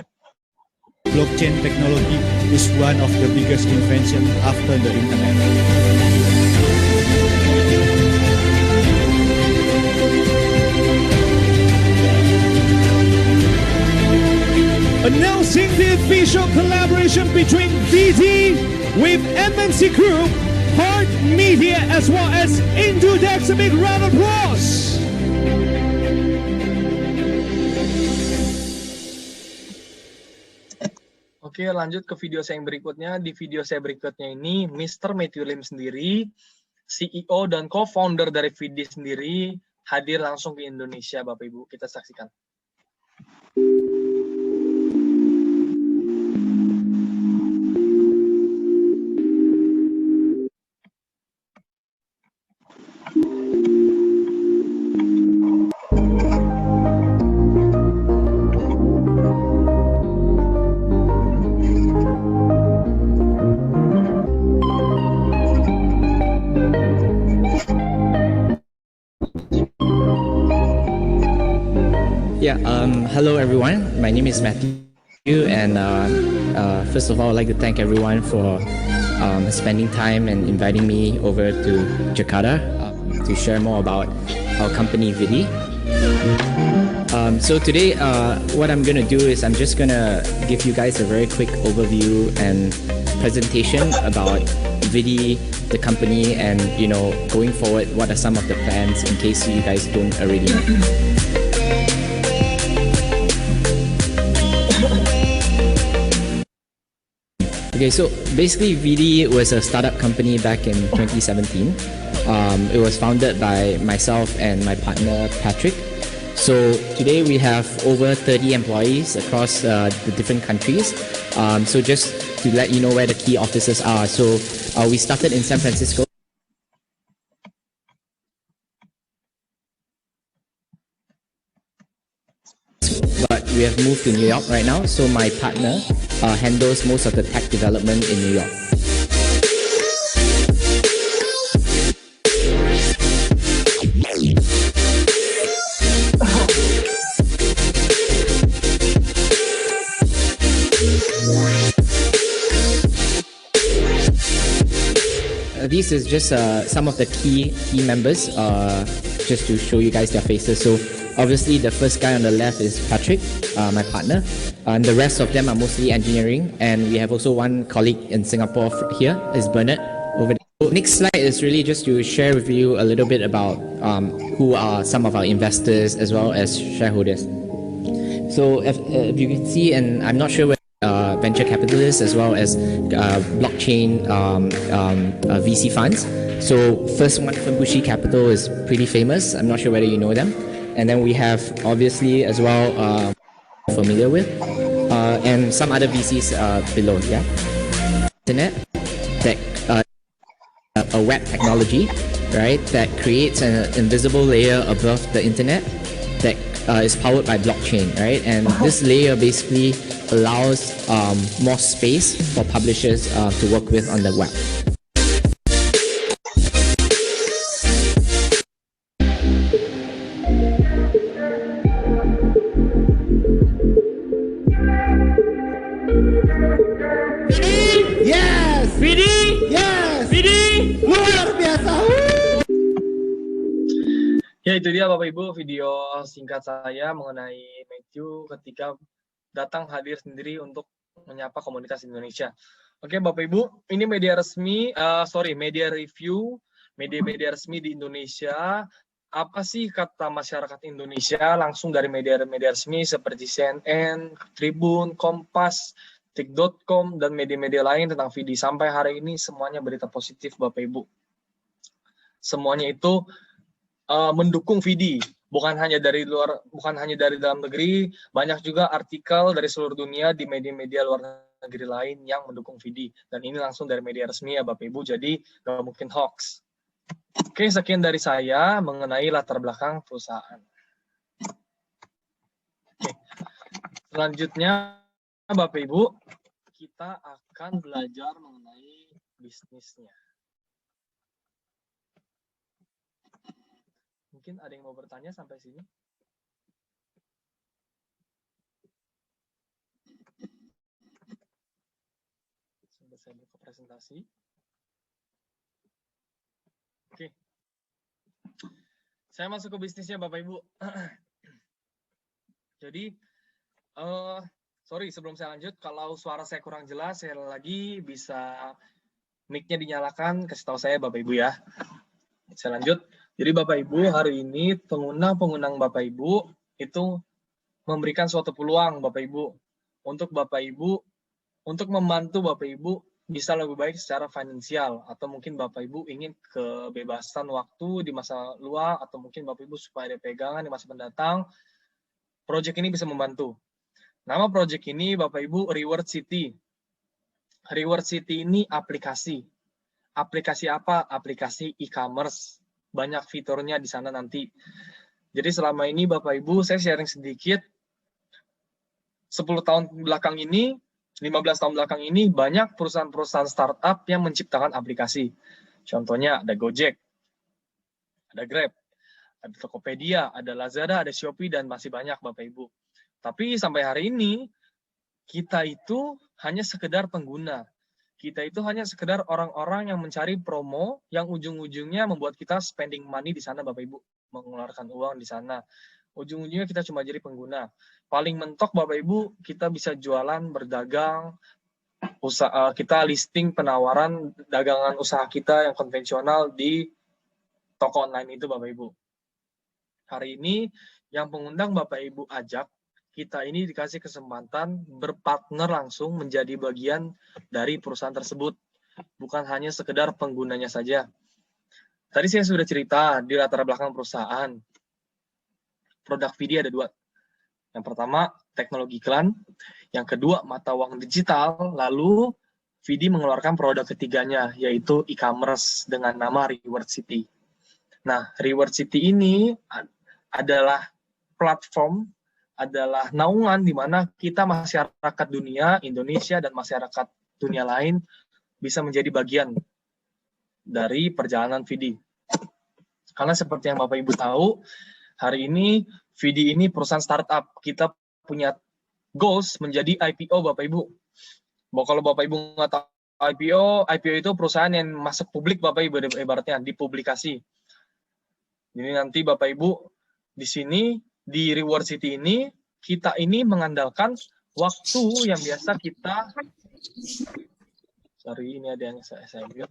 Blockchain technology is one of the biggest invention after the internet. Announcing the official collaboration between VT with MNC Group, Heart Media, as well as Indodex. A big round of applause. Oke, lanjut ke video saya yang berikutnya. Di video saya berikutnya ini, Mr. Matthew Lim sendiri, CEO dan co-founder dari VD sendiri, hadir langsung ke Indonesia, Bapak Ibu. Kita saksikan. Hello everyone, my name is Matthew, and first of all I'd like to thank everyone for spending time and inviting me over to Jakarta to share more about our company Vidi. So today what I'm going to do is I'm just going to give you guys a very quick overview and presentation about Vidi, the company, and going forward, what are some of the plans in case you guys don't already know. Okay, so basically VD was a startup company back in 2017. It was founded by myself and my partner Patrick. So today we have over 30 employees across the different countries. So just to let you know where the key offices are. So we started in San Francisco. But we have moved to New York right now, so my partner handles most of the tech development in New York. This is just some of the key members, just to show you guys their faces. So obviously the first guy on the left is Patrick, my partner, and the rest of them are mostly engineering, and we have also one colleague in Singapore here is Bernard over there. So next slide is really just to share with you a little bit about who are some of our investors as well as shareholders. So if you can see, and I'm not sure whether venture capitalists as well as blockchain VC funds. So first one, Fumbushi Capital, is pretty famous. I'm not sure whether you know them. And then we have obviously as well familiar with, and some other VCs below. Yeah, internet, tech, a web technology, right? That creates an invisible layer above the internet that is powered by blockchain, right? And this layer basically allows more space for publishers to work with on the web. Yes! Vidi! Yes! Vidi! Luar biasa! Ya, itu dia Bapak Ibu video singkat saya mengenai Matthew ketika datang hadir sendiri untuk menyapa komunitas Indonesia. Oke Bapak Ibu, ini media resmi, media review, media resmi di Indonesia. Apa sih kata masyarakat Indonesia langsung dari media-media resmi seperti CNN, Tribun, Kompas, Tik.com, dan media-media lain tentang VD. Sampai hari ini semuanya berita positif Bapak Ibu. Semuanya itu mendukung VD, bukan hanya dari dalam negeri, banyak juga artikel dari seluruh dunia di media-media luar negeri lain yang mendukung VD. Dan ini langsung dari media resmi ya Bapak Ibu, jadi nggak mungkin hoax. Oke, sekian dari saya mengenai latar belakang perusahaan. Oke. Selanjutnya Bapak Ibu, kita akan belajar mengenai bisnisnya. Mungkin ada yang mau bertanya sampai sini? Sampai saya buka presentasi. Oke. Saya masuk ke bisnisnya Bapak Ibu. Jadi, sorry sebelum saya lanjut, kalau suara saya kurang jelas, saya lagi bisa mic-nya dinyalakan, kasih tahu saya Bapak Ibu ya. Saya lanjut. Jadi Bapak Ibu, hari ini pengguna-pengguna Bapak Ibu itu memberikan suatu peluang Bapak Ibu untuk Bapak Ibu untuk membantu Bapak Ibu bisa lebih baik secara finansial, atau mungkin Bapak Ibu ingin kebebasan waktu di masa luang, atau mungkin Bapak Ibu supaya ada pegangan di masa mendatang. Project ini bisa membantu. Nama project ini Bapak Ibu Reward City. Reward City ini aplikasi. Aplikasi apa? Aplikasi e-commerce. Banyak fiturnya di sana nanti. Jadi selama ini Bapak Ibu, saya sharing sedikit. 10 tahun belakang ini, 15 tahun belakang ini, banyak perusahaan-perusahaan startup yang menciptakan aplikasi. Contohnya ada Gojek, ada Grab, ada Tokopedia, ada Lazada, ada Shopee, dan masih banyak Bapak Ibu. Tapi sampai hari ini, kita itu hanya sekedar pengguna. Kita itu hanya sekedar orang-orang yang mencari promo yang ujung-ujungnya membuat kita spending money di sana Bapak Ibu, mengeluarkan uang di sana. Ujung-ujungnya kita cuma jadi pengguna. Paling mentok Bapak Ibu, kita bisa jualan, berdagang, usaha kita listing penawaran dagangan usaha kita yang konvensional di toko online itu Bapak Ibu. Hari ini yang pengundang Bapak Ibu ajak, kita ini dikasih kesempatan berpartner langsung menjadi bagian dari perusahaan tersebut. Bukan hanya sekedar penggunanya saja. Tadi saya sudah cerita di latar belakang perusahaan. Produk Vidi ada 2. Yang pertama, teknologi iklan. Yang kedua, mata uang digital. Lalu, Vidi mengeluarkan produk ketiganya, yaitu e-commerce dengan nama Reward City. Nah, Reward City ini adalah platform, adalah naungan di mana kita masyarakat dunia, Indonesia, dan masyarakat dunia lain bisa menjadi bagian dari perjalanan Vidi. Karena seperti yang Bapak Ibu tahu, hari ini Vidi ini perusahaan startup. Kita punya goals menjadi IPO Bapak Ibu. Kalau Bapak Ibu nggak tahu IPO itu perusahaan yang masuk publik Bapak Ibu, ibaratnya dipublikasi. Jadi nanti Bapak Ibu di sini, di Reward City ini, kita ini mengandalkan waktu yang biasa kita, sorry ini ada yang saya ambil.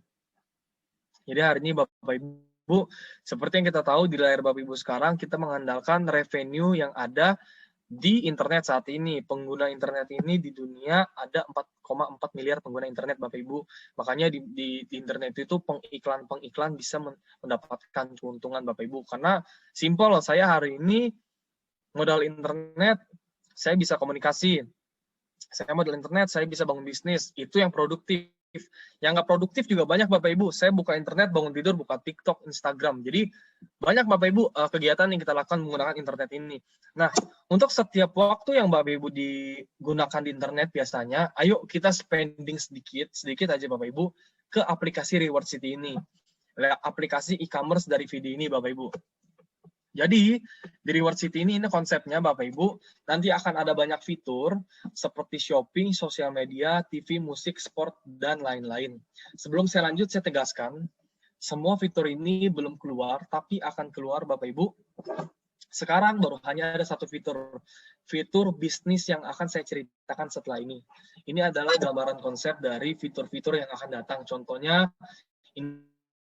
Jadi hari ini Bapak Ibu, seperti yang kita tahu di layar Bapak Ibu sekarang, kita mengandalkan revenue yang ada di internet saat ini. Pengguna internet ini di dunia ada 4,4 miliar pengguna internet Bapak Ibu. Makanya di internet itu pengiklan bisa mendapatkan keuntungan Bapak Ibu. Karena simpel loh, saya hari ini modal internet, saya bisa komunikasi. Saya modal internet, saya bisa bangun bisnis. Itu yang produktif. Yang nggak produktif juga banyak Bapak Ibu. Saya buka internet, bangun tidur, buka TikTok, Instagram. Jadi banyak Bapak Ibu kegiatan yang kita lakukan menggunakan internet ini. Nah, untuk setiap waktu yang Bapak Ibu digunakan di internet biasanya, ayo kita spending sedikit aja Bapak Ibu ke aplikasi Reward City ini. Aplikasi e-commerce dari Vidi ini Bapak Ibu. Jadi, di Reward City ini konsepnya Bapak Ibu, nanti akan ada banyak fitur seperti shopping, sosial media, TV, musik, sport, dan lain-lain. Sebelum saya lanjut, saya tegaskan, semua fitur ini belum keluar, tapi akan keluar Bapak Ibu. Sekarang baru hanya ada satu fitur bisnis yang akan saya ceritakan setelah ini. Ini adalah gambaran konsep dari fitur-fitur yang akan datang. Contohnya,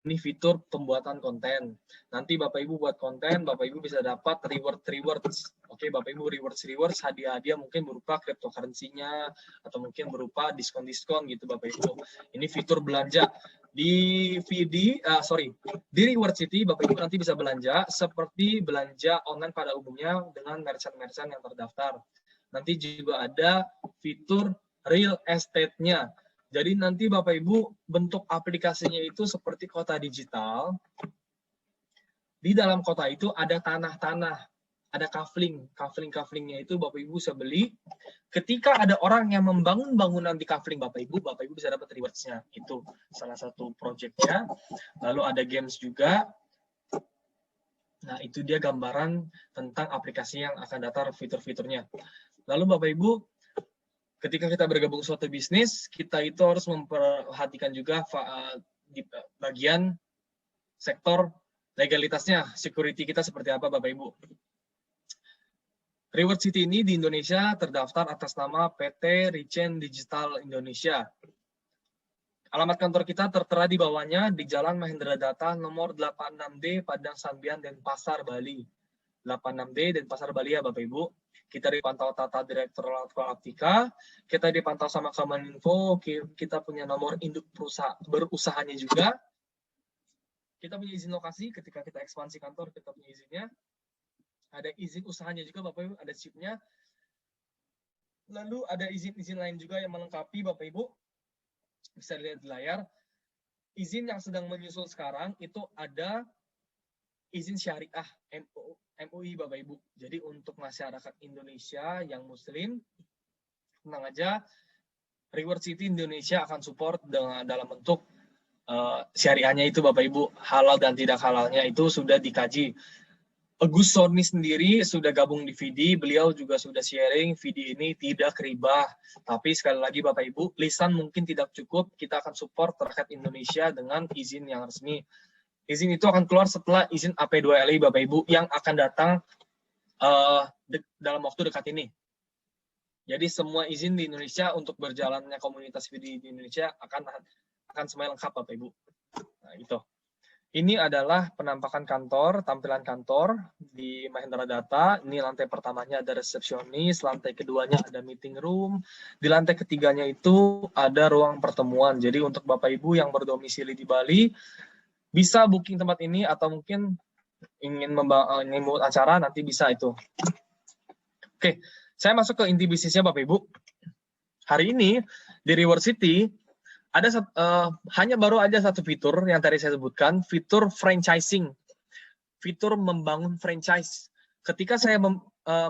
ini fitur pembuatan konten. Nanti Bapak Ibu buat konten, Bapak Ibu bisa dapat rewards. Oke, Bapak Ibu rewards, hadiah-hadiah mungkin berupa cryptocurrency-nya, atau mungkin berupa diskon-diskon gitu Bapak Ibu. Ini fitur belanja. Di Reward City, Bapak Ibu nanti bisa belanja seperti belanja online pada umumnya dengan merchant-merchant yang terdaftar. Nanti juga ada fitur real estate-nya. Jadi nanti Bapak Ibu bentuk aplikasinya itu seperti kota digital. Di dalam kota itu ada tanah-tanah. ada kaflingnya itu Bapak Ibu bisa beli. Ketika ada orang yang membangun bangunan di kafling Bapak Ibu bisa dapat rewards-nya. Itu salah satu project-nya. Lalu ada games juga. Nah, itu dia gambaran tentang aplikasi yang akan datang, fitur-fiturnya. Lalu Bapak Ibu, ketika kita bergabung suatu bisnis, kita itu harus memperhatikan juga di bagian sektor legalitasnya, security kita seperti apa Bapak Ibu. Reward City ini di Indonesia terdaftar atas nama PT Richen Digital Indonesia. Alamat kantor kita tertera di bawahnya di Jalan Mahendra Data nomor 86D Padang Sambian Denpasar, Bali. 86D Denpasar, Bali ya Bapak Ibu. Kita dipantau Tata Direktorat Aptika, kita dipantau sama Kominfo, kita punya nomor induk berusahanya juga. Kita punya izin lokasi ketika kita ekspansi kantor, kita punya izinnya. Ada izin usahanya juga Bapak Ibu, ada chipnya. Lalu ada izin-izin lain juga yang melengkapi Bapak Ibu. Bisa dilihat di layar. Izin yang sedang menyusul sekarang itu ada izin syariah MUI Bapak Ibu. Jadi untuk masyarakat Indonesia yang muslim, tenang aja, Reward City Indonesia akan support dalam bentuk syariahnya itu Bapak Ibu. Halal dan tidak halalnya itu sudah dikaji. Gus Sony sendiri sudah gabung di VD, beliau juga sudah sharing, VD ini tidak ribah. Tapi sekali lagi Bapak Ibu, lisan mungkin tidak cukup, kita akan support rakyat Indonesia dengan izin yang resmi. Izin itu akan keluar setelah izin AP2LI Bapak Ibu yang akan datang dalam waktu dekat ini. Jadi semua izin di Indonesia untuk berjalannya komunitas VD di Indonesia akan semuanya lengkap Bapak Ibu. Nah itu. Ini adalah penampakan kantor, tampilan kantor di Mahendra Data. Ini lantai pertamanya ada resepsionis, lantai keduanya ada meeting room, di lantai ketiganya itu ada ruang pertemuan. Jadi untuk Bapak Ibu yang berdomisili di Bali, bisa booking tempat ini atau mungkin ingin membuat acara, nanti bisa itu. Oke, saya masuk ke inti bisnisnya Bapak Ibu. Hari ini di Reward City, ada hanya baru aja satu fitur yang tadi saya sebutkan, fitur franchising, fitur membangun franchise. Ketika saya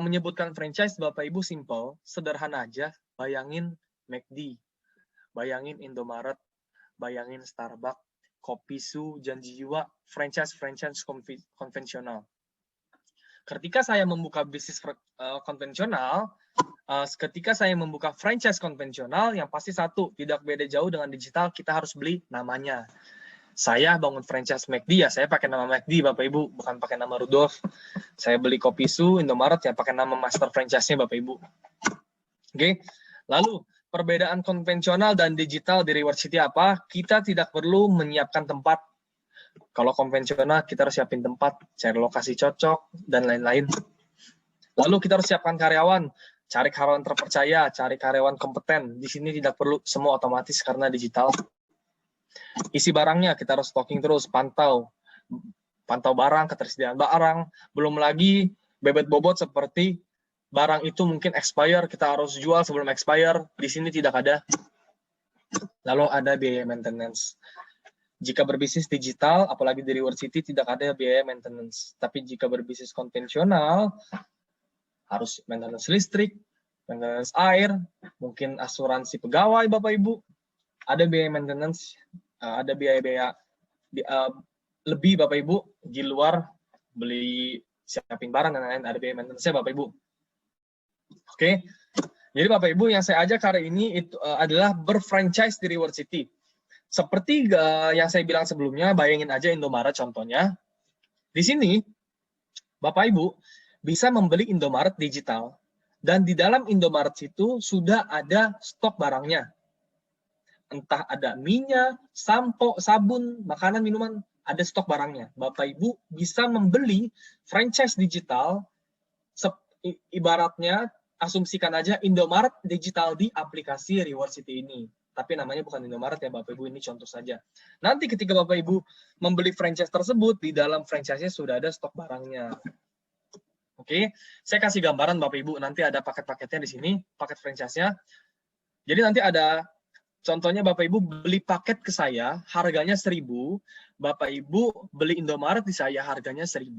menyebutkan franchise, Bapak Ibu simple, sederhana aja, bayangin McD, bayangin Indomaret, bayangin Starbucks, Kopisu, Janji Jiwa, franchise konvensional. Ketika saya membuka bisnis konvensional, ketika saya membuka franchise konvensional, yang pasti satu, tidak beda jauh dengan digital, kita harus beli namanya. Saya bangun franchise McD, ya saya pakai nama McD, Bapak Ibu, bukan pakai nama Rudolf. Saya beli Kopisu, Indomaret, ya pakai nama master franchise-nya, Bapak Ibu. Oke, lalu perbedaan konvensional dan digital di Reward City apa? Kita tidak perlu menyiapkan tempat. Kalau konvensional, kita harus siapin tempat, cari lokasi cocok, dan lain-lain. Lalu kita harus siapkan karyawan. Cari karyawan terpercaya, cari karyawan kompeten. Di sini tidak perlu, semua otomatis karena digital. Isi barangnya, kita harus stocking terus, pantau barang, ketersediaan barang. Belum lagi bebet bobot seperti barang itu mungkin expire, kita harus jual sebelum expire. Di sini tidak ada. Lalu ada biaya maintenance. Jika berbisnis digital, apalagi di Reward City, tidak ada biaya maintenance. Tapi jika berbisnis konvensional, harus maintenance listrik, maintenance air, mungkin asuransi pegawai Bapak Ibu, ada biaya maintenance, ada biaya-biaya lebih Bapak Ibu di luar beli siapin barang dan lain-lain, ada biaya maintenance-nya Bapak Ibu. Oke, jadi Bapak Ibu yang saya ajak hari ini itu adalah berfranchise di Reward City. Seperti yang saya bilang sebelumnya, bayangin aja Indomaret contohnya. Di sini Bapak Ibu bisa membeli Indomaret digital, dan di dalam Indomaret itu sudah ada stok barangnya. Entah ada minyak, sampo, sabun, makanan, minuman, ada stok barangnya. Bapak Ibu bisa membeli franchise digital, ibaratnya, asumsikan aja Indomaret digital di aplikasi Reward City ini. Tapi namanya bukan Indomaret ya Bapak Ibu, ini contoh saja. Nanti ketika Bapak Ibu membeli franchise tersebut, di dalam franchise-nya sudah ada stok barangnya. Oke, saya kasih gambaran Bapak Ibu, nanti ada paket-paketnya di sini, paket franchise-nya. Jadi nanti ada, contohnya Bapak Ibu beli paket ke saya, harganya 1.000, Bapak Ibu beli Indomaret di saya, harganya 1.000,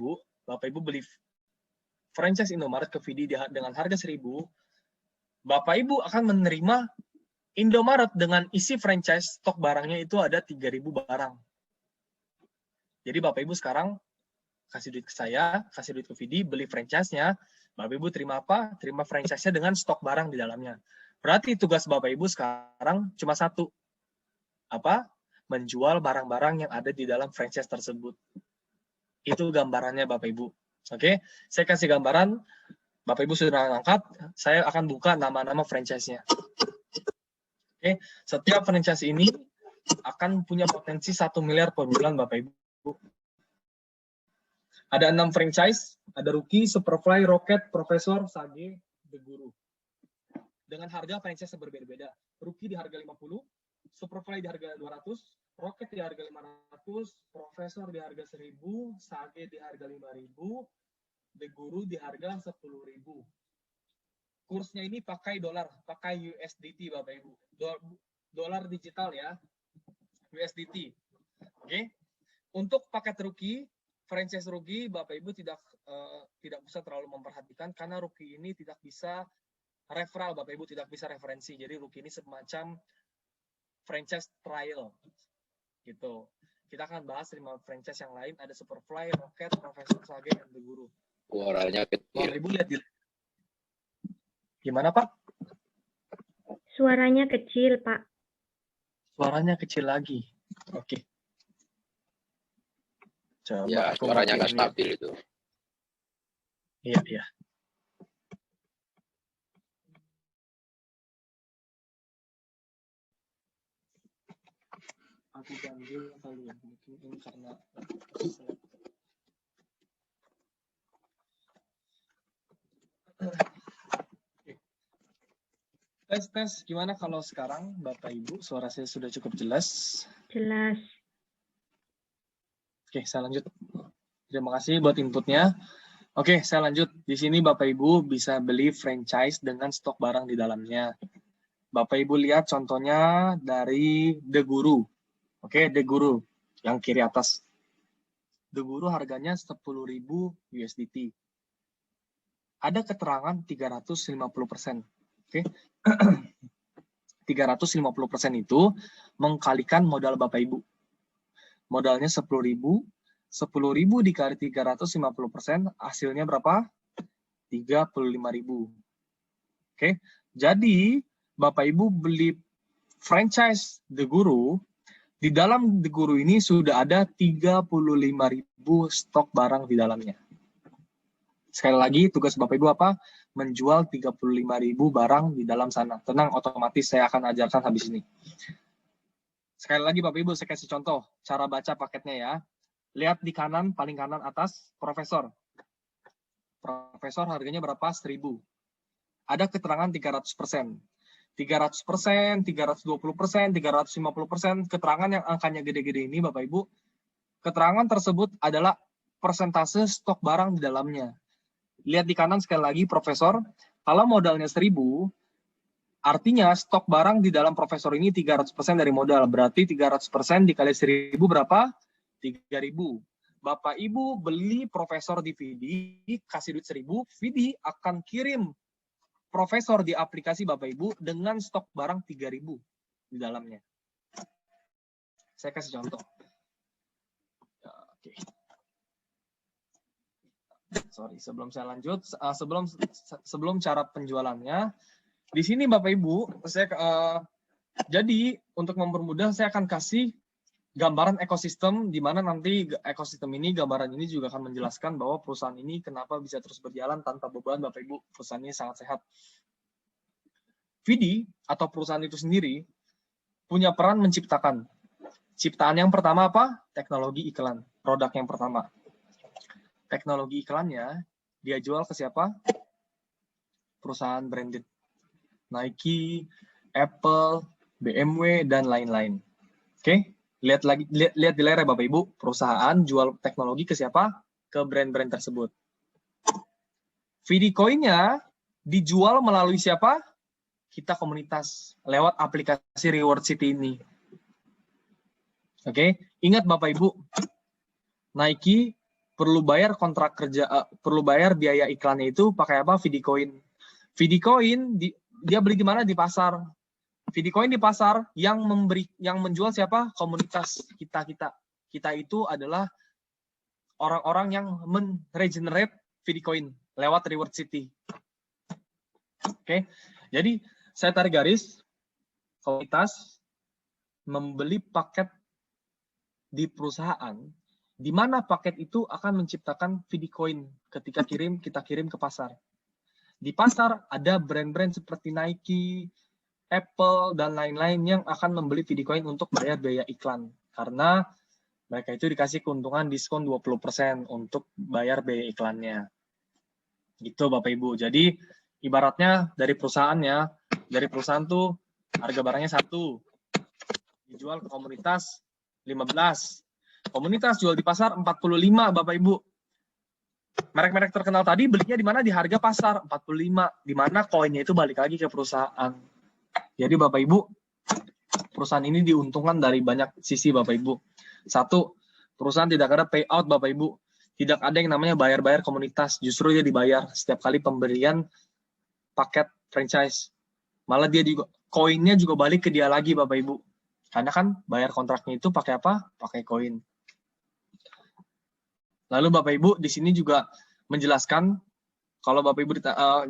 Bapak Ibu beli franchise Indomaret ke Vidi dengan harga 1.000, Bapak Ibu akan menerima Indomaret dengan isi franchise stok barangnya itu ada 3.000 barang. Jadi Bapak Ibu sekarang kasih duit ke saya, kasih duit ke Vidi, beli franchise-nya, Bapak Ibu terima apa? Terima franchise-nya dengan stok barang di dalamnya. Berarti tugas Bapak Ibu sekarang cuma satu. Apa? Menjual barang-barang yang ada di dalam franchise tersebut. Itu gambarannya Bapak Ibu. Oke, saya kasih gambaran. Bapak Ibu sudah angkat, saya akan buka nama-nama franchise-nya. Oke, setiap franchise ini akan punya potensi 1 miliar per bulan Bapak Ibu. Ada 6 franchise, ada Rookie, Superfly, Rocket, Profesor, Sage, The Guru. Dengan harga franchise berbeda-beda. Rookie di harga 50, Superfly di harga 200, Rocket di harga 500, Profesor di harga 1.000, Sage di harga 5.000, The Guru di harga 10.000. Kursnya ini pakai dolar, pakai USDT Bapak Ibu. Dolar digital ya, USDT. Oke. Untuk paket Rookie, franchise Rookie, Bapak Ibu tidak usah terlalu memperhatikan karena Rookie ini tidak bisa referral, Bapak Ibu tidak bisa referensi. Jadi Rookie ini semacam franchise trial gitu. Kita akan bahas 5 franchise yang lain, ada Superfly, Rocket, Profesor, Sage, dan The Guru. Suaranya kecil. Bapak Ibu lihat gimana Pak? Suaranya kecil, Pak. Suaranya kecil lagi. Oke. Coba Ya, suaranya nggak stabil itu. Iya, iya. Aku ganjil kali ya, mungkin ini karena tes, gimana kalau sekarang Bapak Ibu, suara saya sudah cukup jelas? Jelas. Oke, saya lanjut. Terima kasih buat inputnya. Oke, saya lanjut. Di sini Bapak Ibu bisa beli franchise dengan stok barang di dalamnya. Bapak Ibu lihat contohnya dari The Guru. Oke, The Guru yang kiri atas. The Guru harganya 10.000 USDT. Ada keterangan 350%. Oke. 350% itu mengkalikan modal Bapak Ibu. Modalnya 10.000, 10.000 dikali 350%, hasilnya berapa? 35.000. Oke, jadi Bapak Ibu beli franchise The Guru, di dalam The Guru ini sudah ada 35.000 stok barang di dalamnya. Sekali lagi, tugas Bapak Ibu apa? Menjual 35.000 barang di dalam sana. Tenang, otomatis saya akan ajarkan habis ini. Sekali lagi Bapak Ibu, saya kasih contoh cara baca paketnya ya. Lihat di kanan, paling kanan atas, Profesor. Profesor harganya berapa? 1.000. Ada keterangan 300%. 300%, 320%, 350%, keterangan yang angkanya gede-gede ini Bapak Ibu, keterangan tersebut adalah persentase stok barang di dalamnya. Lihat di kanan sekali lagi, Profesor, kalau modalnya 1.000, artinya stok barang di dalam Profesor ini 300% dari modal. Berarti 300% dikali 1.000 berapa? 3.000. Bapak Ibu beli Profesor di Vidi, kasih duit 1.000, Vidi akan kirim Profesor di aplikasi Bapak Ibu dengan stok barang 3.000 di dalamnya. Saya kasih contoh. Oke. Sorry, sebelum saya lanjut, sebelum cara penjualannya, di sini Bapak Ibu, jadi untuk mempermudah saya akan kasih gambaran ekosistem, di mana nanti ekosistem ini, gambaran ini juga akan menjelaskan bahwa perusahaan ini kenapa bisa terus berjalan tanpa beban Bapak Ibu. Perusahaan ini sangat sehat. Vidi atau perusahaan itu sendiri punya peran menciptakan. Ciptaan yang pertama apa? Teknologi iklan. Produk yang pertama. Teknologi iklannya dia jual ke siapa? Perusahaan branded. Nike, Apple, BMW, dan lain-lain. Oke? Lihat di layar ya Bapak Ibu, perusahaan jual teknologi ke siapa? Ke brand-brand tersebut. Vidi Coin-nya dijual melalui siapa? Kita komunitas, lewat aplikasi Reward City ini. Oke, ingat Bapak Ibu, Nike perlu bayar kontrak kerja, perlu bayar biaya iklannya itu pakai apa? Videocoin. Videocoin dia beli di mana? Di pasar. Videocoin di pasar yang menjual siapa? Komunitas kita. Kita itu adalah orang-orang yang men-regenerate Videocoin lewat Reward City. Oke. Jadi saya tarik garis, komunitas membeli paket di perusahaan, di mana paket itu akan menciptakan Videocoin ketika kita kirim ke pasar. Di pasar ada brand-brand seperti Nike, Apple, dan lain-lain yang akan membeli Videocoin untuk bayar biaya iklan. Karena mereka itu dikasih keuntungan diskon 20% untuk bayar biaya iklannya. Gitu Bapak Ibu. Jadi ibaratnya dari perusahaan tuh harga barangnya 1, dijual ke komunitas 15. Komunitas jual di pasar 45 Bapak Ibu. Merek-merek terkenal tadi belinya di mana? Di harga pasar 45, di mana koinnya itu balik lagi ke perusahaan. Jadi Bapak Ibu, perusahaan ini diuntungkan dari banyak sisi Bapak Ibu. 1, perusahaan tidak ada payout Bapak Ibu. Tidak ada yang namanya bayar-bayar komunitas, justru dia dibayar setiap kali pembelian paket franchise. Malah dia juga koinnya juga balik ke dia lagi Bapak Ibu. Karena kan bayar kontraknya itu pakai apa? Pakai koin. Lalu Bapak Ibu di sini juga menjelaskan kalau Bapak Ibu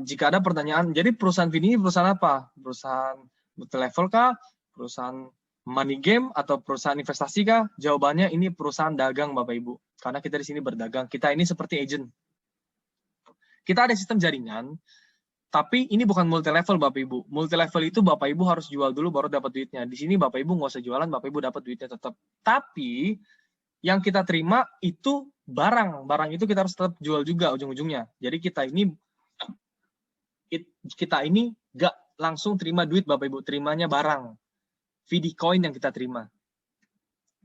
jika ada pertanyaan, jadi perusahaan ini perusahaan apa? Perusahaan multi-level kah? Perusahaan money game atau perusahaan investasi kah? Jawabannya ini perusahaan dagang Bapak Ibu. Karena kita di sini berdagang. Kita ini seperti agent. Kita ada sistem jaringan, tapi ini bukan multi-level Bapak Ibu. Multi-level itu Bapak Ibu harus jual dulu baru dapat duitnya. Di sini Bapak Ibu nggak usah jualan, Bapak Ibu dapat duitnya tetap. Tapi yang kita terima itu barang. Barang itu kita harus tetap jual juga ujung-ujungnya. Jadi kita ini nggak langsung terima duit Bapak Ibu. Terimanya barang. Videocoin yang kita terima.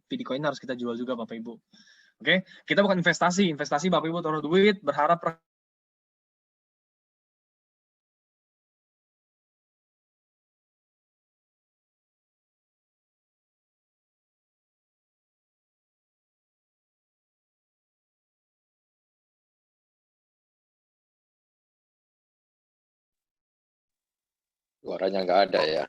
Videocoin harus kita jual juga Bapak Ibu. Oke, kita bukan investasi. Investasi Bapak Ibu taruh duit, berharap. Suaranya nggak ada ya.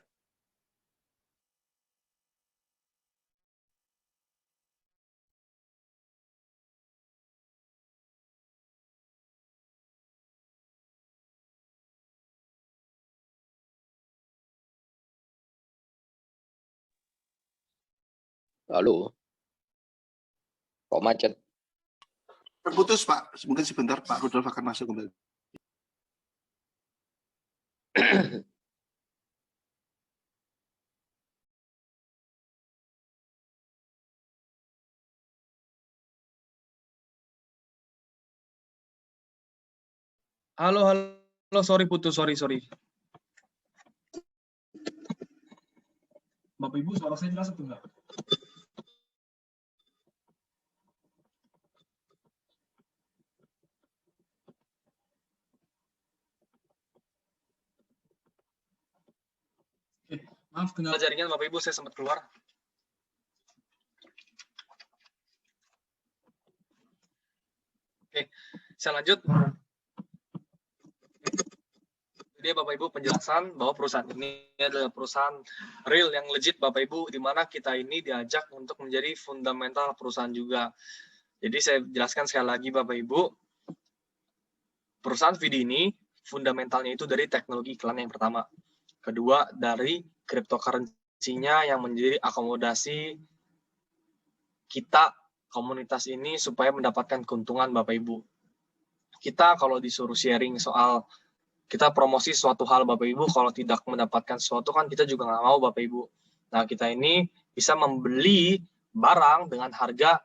Lalu, kok macet? Terputus Pak, mungkin sebentar Pak Rudolf akan masuk kembali. Halo, sorry putus, sorry. Bapak Ibu, suara saya jelas atau enggak? Maaf, kendala jaringan Bapak Ibu, saya sempat keluar. Oke, saya lanjut. Jadi Bapak Ibu penjelasan bahwa perusahaan ini adalah perusahaan real yang legit Bapak Ibu, di mana kita ini diajak untuk menjadi fundamental perusahaan juga. Jadi saya jelaskan sekali lagi Bapak Ibu, perusahaan video ini fundamentalnya itu dari teknologi iklan yang pertama. Kedua, dari cryptocurrency-nya yang menjadi akomodasi kita, komunitas ini, supaya mendapatkan keuntungan Bapak Ibu. Kita kalau disuruh sharing soal kita promosi suatu hal Bapak Ibu, kalau tidak mendapatkan sesuatu kan kita juga nggak mau Bapak Ibu. Nah kita ini bisa membeli barang dengan harga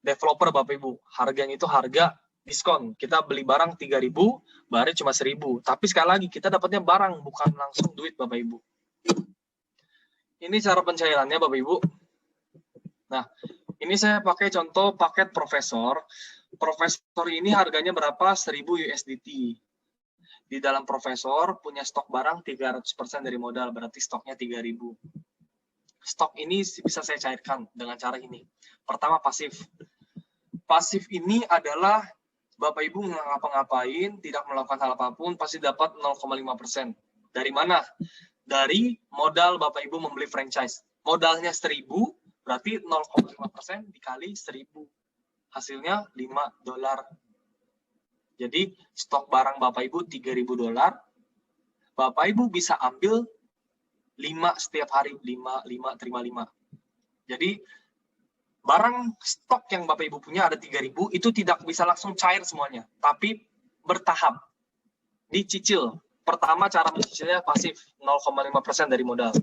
developer Bapak Ibu. Harganya itu harga diskon. Kita beli barang 3.000, bayarnya cuma 1.000. Tapi sekali lagi kita dapatnya barang, bukan langsung duit Bapak Ibu. Ini cara pencairannya Bapak Ibu. Nah, ini saya pakai contoh paket Profesor. Profesor ini harganya berapa? 1.000 USDT. Di dalam Profesor punya stok barang 300% dari modal, berarti stoknya 3.000. Stok ini bisa saya cairkan dengan cara ini. Pertama pasif. pasif ini adalah Bapak Ibu nggak ngapa-ngapain, tidak melakukan hal apapun, pasti dapat 0,5%. Dari mana? Dari modal Bapak Ibu membeli franchise. Modalnya 1.000, berarti 0,5% dikali 1.000. Hasilnya $5. Jadi stok barang Bapak Ibu $3.000. Bapak Ibu bisa ambil 5 setiap hari, 5 terima 5. Jadi barang stok yang Bapak Ibu punya ada 3.000, itu tidak bisa langsung cair semuanya, tapi bertahap, dicicil. Pertama cara mencicilnya pasif, 0,5% dari modal.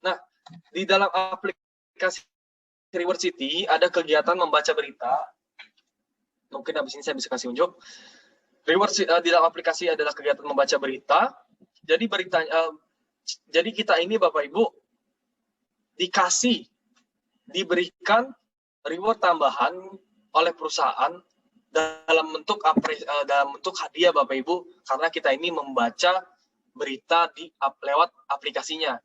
Nah, di dalam aplikasi Reward City ada kegiatan membaca berita. Mungkin habis ini saya bisa kasih unjuk. Reward di dalam aplikasi adalah kegiatan membaca berita. Jadi jadi kita ini Bapak Ibu diberikan reward tambahan oleh perusahaan dalam bentuk hadiah Bapak Ibu, karena kita ini membaca berita lewat aplikasinya.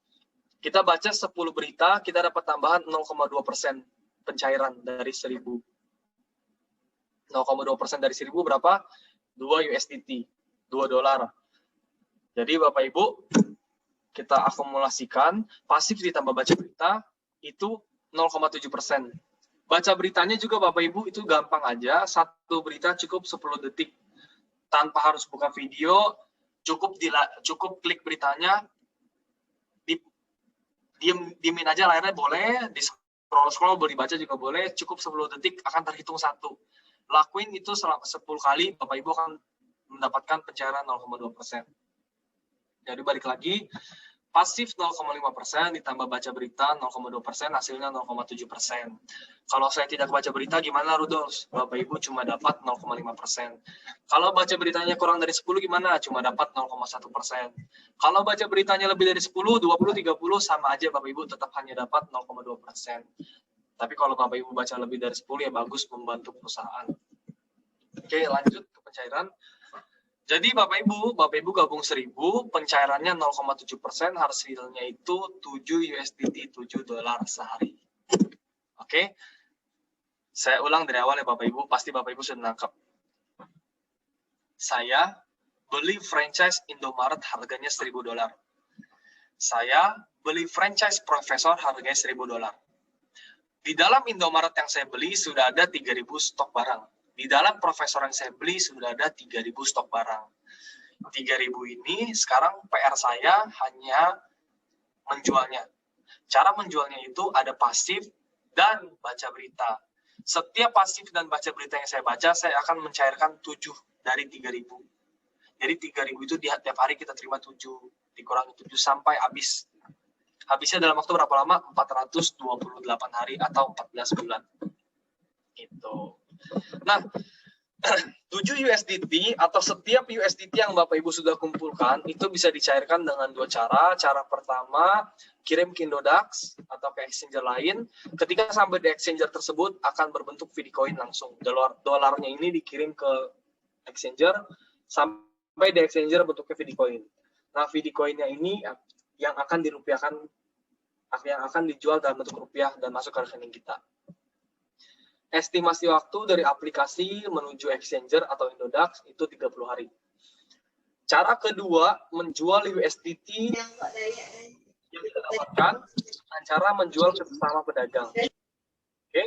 Kita baca 10 berita, kita dapat tambahan 0,2% pencairan dari 1.000. 0,2% dari 1.000 berapa? 2 USDT, $2. Jadi Bapak Ibu, kita akumulasikan, pasif ditambah baca berita, itu 0,7%. Baca beritanya juga Bapak Ibu itu gampang aja, satu berita cukup 10 detik. Tanpa harus buka video, cukup klik beritanya, diemin aja layarnya boleh, di scroll boleh dibaca juga boleh, cukup 10 detik akan terhitung satu. Lakuin itu selama 10 kali, Bapak Ibu akan mendapatkan pencairan 0,2%. Jadi balik lagi, pasif 0,5% ditambah baca berita 0,2%, hasilnya 0,7%. Kalau saya tidak baca berita gimana Rudolf? Bapak Ibu cuma dapat 0,5%. Kalau baca beritanya kurang dari 10 gimana? Cuma dapat 0,1%. Kalau baca beritanya lebih dari 10, 20, 30 sama aja Bapak Ibu tetap hanya dapat 0,2%. Tapi kalau Bapak Ibu baca lebih dari 10 ya bagus, membantu perusahaan. Oke, lanjut ke pencairan. Jadi Bapak Ibu gabung 1.000, pencairannya 0,7%, hasilnya itu 7 USDT, $7 sehari. Oke, saya ulang dari awal ya Bapak Ibu, pasti Bapak Ibu sudah menangkap. Saya beli franchise Indomaret harganya $1.000. Saya beli franchise Profesor harganya $1.000. Di dalam Indomaret yang saya beli sudah ada 3.000 stok barang. Di dalam Profesor yang saya beli sudah ada 3.000 stok barang. 3.000 ini sekarang PR saya hanya menjualnya. Cara menjualnya itu ada pasif dan baca berita. Setiap pasif dan baca berita yang saya baca, saya akan mencairkan 7 dari 3.000. Jadi 3.000 itu tiap hari kita terima 7, dikurangi 7 sampai habis. Habisnya dalam waktu berapa lama? 428 hari atau 14 bulan. Gitu. Nah, 7 USDT atau setiap USDT yang Bapak Ibu sudah kumpulkan itu bisa dicairkan dengan 2 cara. Cara pertama, kirim ke Indodax atau ke exchanger lain. Ketika sampai di exchanger tersebut akan berbentuk Videocoin langsung. Dolarnya ini dikirim ke exchanger sampai di exchanger bentuknya Videocoin. Nah, Videocoinnya ini yang akan dirupiahkan, yang akan dijual dalam bentuk rupiah dan masuk ke rekening kita. Estimasi waktu dari aplikasi menuju exchanger atau Indodax itu 30 hari. Cara kedua, menjual USDT yang kita dapatkan dengan cara menjual ke sesama pedagang. Oke.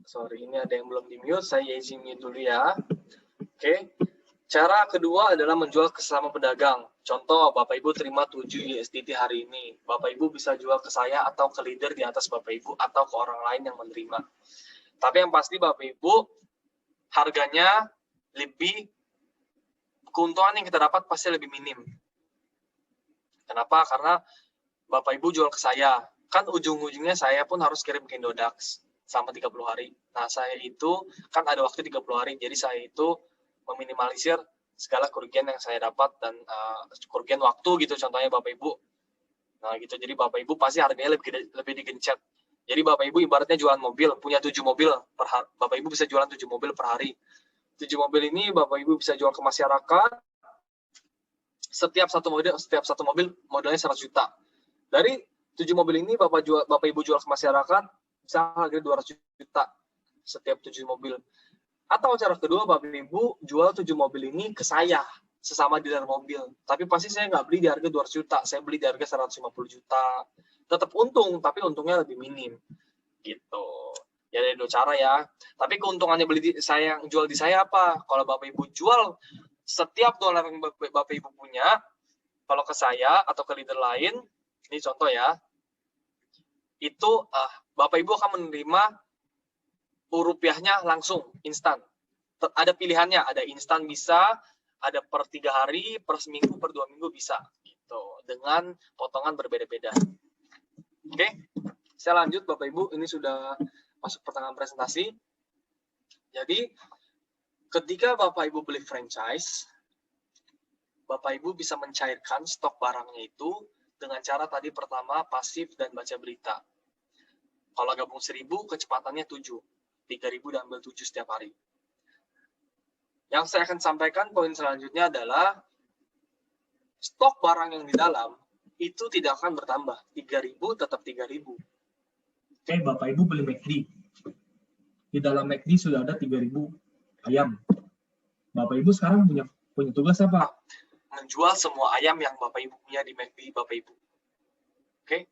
Sorry, ini ada yang belum di-mute, saya izin mute dulu ya. Oke. Cara kedua adalah menjual ke sesama pedagang. Contoh, Bapak Ibu terima 7 USDT hari ini. Bapak Ibu bisa jual ke saya atau ke leader di atas Bapak Ibu atau ke orang lain yang menerima. Tapi yang pasti Bapak Ibu, harganya lebih, keuntungan yang kita dapat pasti lebih minim. Kenapa? Karena Bapak Ibu jual ke saya. Kan ujung-ujungnya saya pun harus kirim ke Indodax selama 30 hari. Nah, saya itu kan ada waktu 30 hari. Jadi saya itu meminimalisir segala kerugian yang saya dapat dan kerugian waktu gitu contohnya Bapak Ibu. Nah gitu, jadi Bapak Ibu pasti harganya lebih digencet. Jadi Bapak Ibu ibaratnya jualan mobil, punya 7 mobil per hari. Bapak Ibu bisa jualan 7 mobil per hari. 7 mobil ini Bapak Ibu bisa jual ke masyarakat. Setiap satu mobil modalnya 100 juta. Dari 7 mobil ini Bapak Ibu jual ke masyarakat, bisa harga 200 juta setiap 7 mobil. Atau cara kedua, Bapak Ibu jual 7 mobil ini ke saya, sesama dealer mobil. Tapi pasti saya nggak beli di harga 200 juta, saya beli di harga 150 juta. Tetap untung, tapi untungnya lebih minim. Gitu. Ya ada 2 cara ya. Tapi keuntungannya saya jual di saya apa? Kalau Bapak Ibu jual setiap dolar yang Bapak Ibu punya, kalau ke saya atau ke leader lain, ini contoh ya, itu Bapak Ibu akan menerima rupiahnya langsung, instan. Ada pilihannya, ada instan bisa, ada per 3 hari, per seminggu, per 2 minggu bisa. Gitu. Dengan potongan berbeda-beda. Oke, saya lanjut Bapak Ibu, ini sudah masuk pertengahan presentasi. Jadi, ketika Bapak Ibu beli franchise, Bapak Ibu bisa mencairkan stok barangnya itu dengan cara tadi pertama, pasif dan baca berita. Kalau gabung 1000, kecepatannya 7. 3.000 dan ambil 7 setiap hari. Yang saya akan sampaikan poin selanjutnya adalah stok barang yang di dalam itu tidak akan bertambah. 3.000 tetap 3.000. Oke, Bapak Ibu beli McD. Di dalam McD sudah ada 3.000 ayam. Bapak Ibu sekarang punya tugas apa? Menjual semua ayam yang Bapak Ibu punya di McD Bapak Ibu. Oke?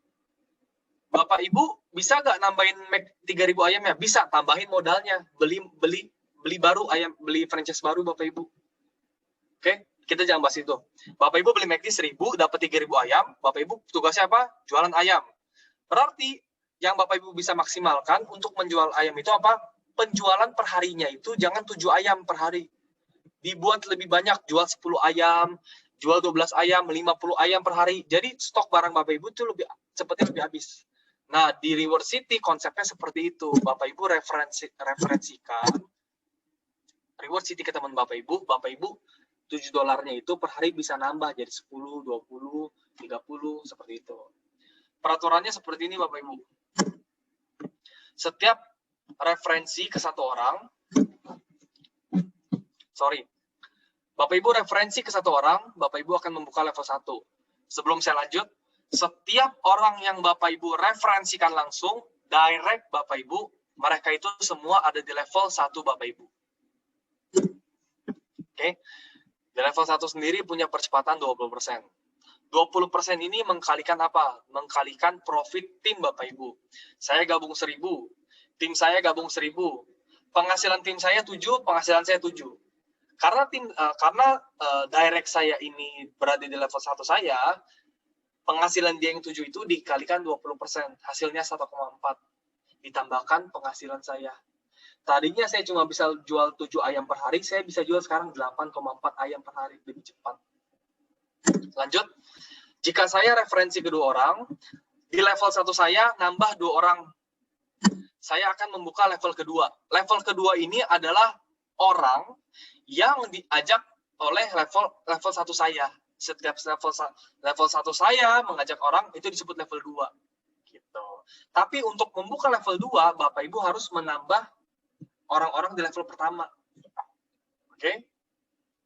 Bapak Ibu bisa nggak nambahin 3.000 ayamnya? Bisa, tambahin modalnya, beli baru ayam, beli franchise baru Bapak Ibu. Oke, kita jangan bahas itu. Bapak Ibu beli McD 1.000, dapat 3.000 ayam, Bapak Ibu tugasnya apa? Jualan ayam. Berarti yang Bapak Ibu bisa maksimalkan untuk menjual ayam itu apa? Penjualan per harinya itu jangan 7 ayam per hari. Dibuat lebih banyak, jual 10 ayam, jual 12 ayam, 50 ayam per hari. Jadi stok barang Bapak Ibu itu cepatnya lebih habis. Nah, di Reward City konsepnya seperti itu. Bapak Ibu referensikan Reward City ke teman Bapak Ibu 7 dolarnya itu per hari bisa nambah jadi 10, 20, 30, seperti itu. Peraturannya seperti ini Bapak Ibu. Setiap referensi ke satu orang, Bapak Ibu referensi ke satu orang, Bapak Ibu akan membuka level 1. Sebelum saya lanjut, setiap orang yang Bapak Ibu referensikan langsung, direct Bapak Ibu, mereka itu semua ada di level 1 Bapak Ibu. Oke. Di level 1 sendiri punya percepatan 20%. 20% ini mengkalikan apa? Mengkalikan profit tim Bapak Ibu. Saya gabung 1.000, tim saya gabung 1.000. Penghasilan tim saya 7, penghasilan saya 7. Karena direct saya ini berada di level 1 saya, penghasilan dia yang 7 itu dikalikan 20%, hasilnya 1,4. Ditambahkan penghasilan saya. Tadinya saya cuma bisa jual 7 ayam per hari, saya bisa jual sekarang 8,4 ayam per hari, lebih cepat. Lanjut, jika saya referensi kedua orang, di level 1 saya nambah 2 orang. Saya akan membuka level kedua. Level kedua ini adalah orang yang diajak oleh level 1 saya. Setiap level 1 saya mengajak orang, itu disebut level 2. Gitu. Tapi untuk membuka level 2, Bapak Ibu harus menambah orang-orang di level pertama. Oke?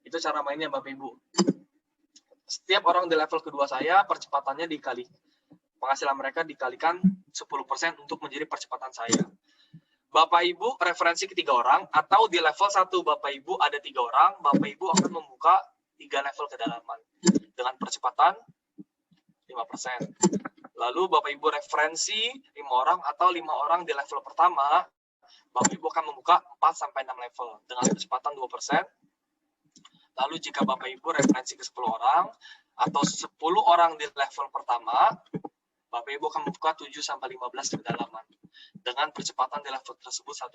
Itu cara mainnya Bapak Ibu. Setiap orang di level kedua saya, percepatannya penghasilan mereka dikalikan 10% untuk menjadi percepatan saya. Bapak Ibu referensi ke 3 orang, atau di level 1 Bapak Ibu ada 3 orang, Bapak Ibu akan membuka 3 level kedalaman dengan percepatan 5%. Lalu Bapak Ibu referensi 5 orang atau 5 orang di level pertama, Bapak Ibu akan membuka 4-6 level dengan percepatan 2%. Lalu jika Bapak Ibu referensi ke 10 orang atau 10 orang di level pertama, Bapak Ibu akan membuka 7-15 kedalaman dengan percepatan di level tersebut 1%.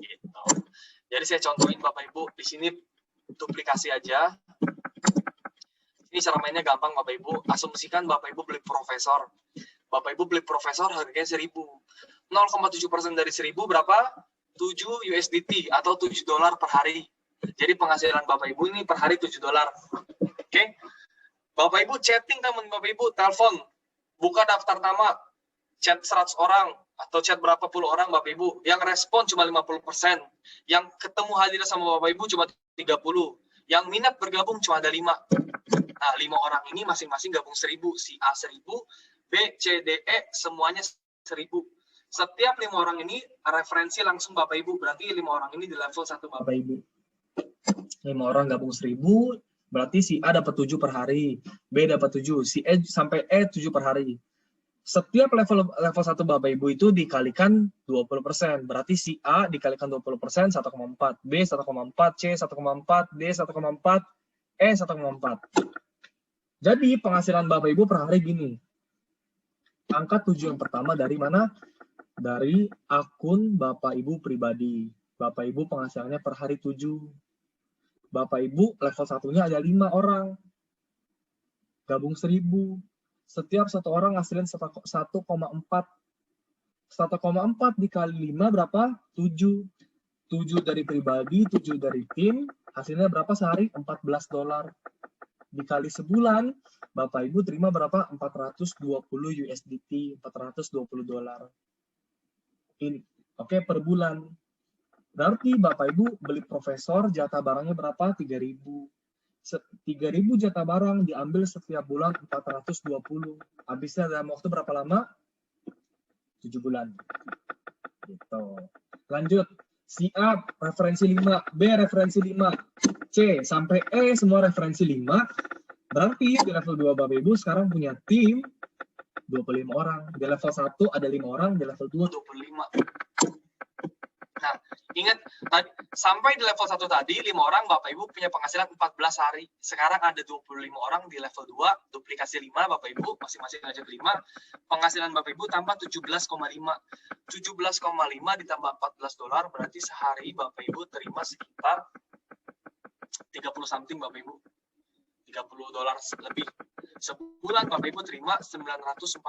Gitu. Jadi saya contohin Bapak Ibu, di sini duplikasi aja. Ini cara mainnya gampang Bapak Ibu. Asumsikan Bapak Ibu beli profesor. Bapak Ibu beli profesor harganya 1.000. 0,7% dari 1.000 berapa? 7 USDT atau 7 dolar per hari. Jadi penghasilan Bapak Ibu ini per hari 7 dolar. Oke? Bapak Ibu chatting teman Bapak Ibu, telepon. Buka daftar nama, chat 100 orang, atau chat berapa puluh orang Bapak Ibu. Yang respon cuma 50%. Yang ketemu hadir sama Bapak Ibu cuma 30. Yang minat bergabung cuma ada 5. Nah, 5 orang ini masing-masing gabung 1.000. Si A 1.000, B, C, D, E semuanya 1.000. Setiap 5 orang ini referensi langsung Bapak Ibu, berarti 5 orang ini di level 1 Bapak Ibu. 5 orang gabung 1000, berarti si A dapat 7 per hari, B dapat 7, si E sampai E 7 per hari. Setiap level 1 Bapak Ibu itu dikalikan 20%, berarti si A dikalikan 20%, 1,4, B 1,4, C 1,4, D 1,4, E 1,4. Jadi penghasilan Bapak Ibu per hari gini. Angka 7 yang pertama dari mana? Dari akun Bapak Ibu pribadi. Bapak Ibu penghasilannya per hari 7. Bapak Ibu level 1-nya ada 5 orang. Gabung 1000. Setiap 1 orang ngasilin 1,4. 1,4 dikali 5 berapa? 7. 7 dari pribadi, 7 dari tim. Hasilnya berapa sehari? $14. Dikali sebulan, Bapak Ibu terima berapa? 420 USDT, $420. Ini, oke, per bulan. Berarti Bapak Ibu beli profesor, jatah barangnya berapa? 3.000. 3.000 jatah barang diambil setiap bulan 420. Habisnya dalam waktu berapa lama? 7 bulan. Gitu. Lanjut. Si A referensi 5, B referensi 5, C sampai E semua referensi 5. Berarti di level 2 Bapak Ibu sekarang punya tim 25 orang. Di level 1 ada 5 orang, di level 2 25. Nah, ingat tadi sampai di level 1 tadi 5 orang Bapak Ibu punya penghasilan 14 hari. Sekarang ada 25 orang di level 2, duplikasi 5 Bapak Ibu, masing-masing aja 5. Penghasilan Bapak Ibu tambah 17,5. 17,5 ditambah $14 berarti sehari Bapak Ibu terima sekitar 30 something Bapak Ibu. $30 lebih. Sebulan Bapak Ibu terima $945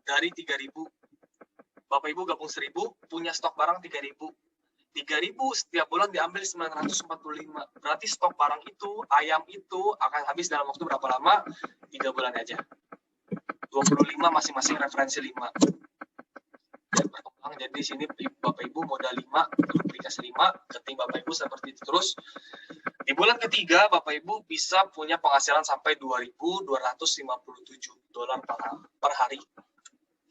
dari 3.000. Bapak Ibu gabung 1.000, punya stok barang 3.000. 3.000 setiap bulan diambil 945. Berarti stok barang itu, ayam itu akan habis dalam waktu berapa lama? 3 bulan aja. 25 masing-masing referensi 5. Dan berkembang, jadi di sini Bapak Ibu modal 5, duplikasi 5, keting Bapak Ibu seperti itu terus. Di bulan ketiga, Bapak Ibu bisa punya penghasilan sampai $2.257 per hari.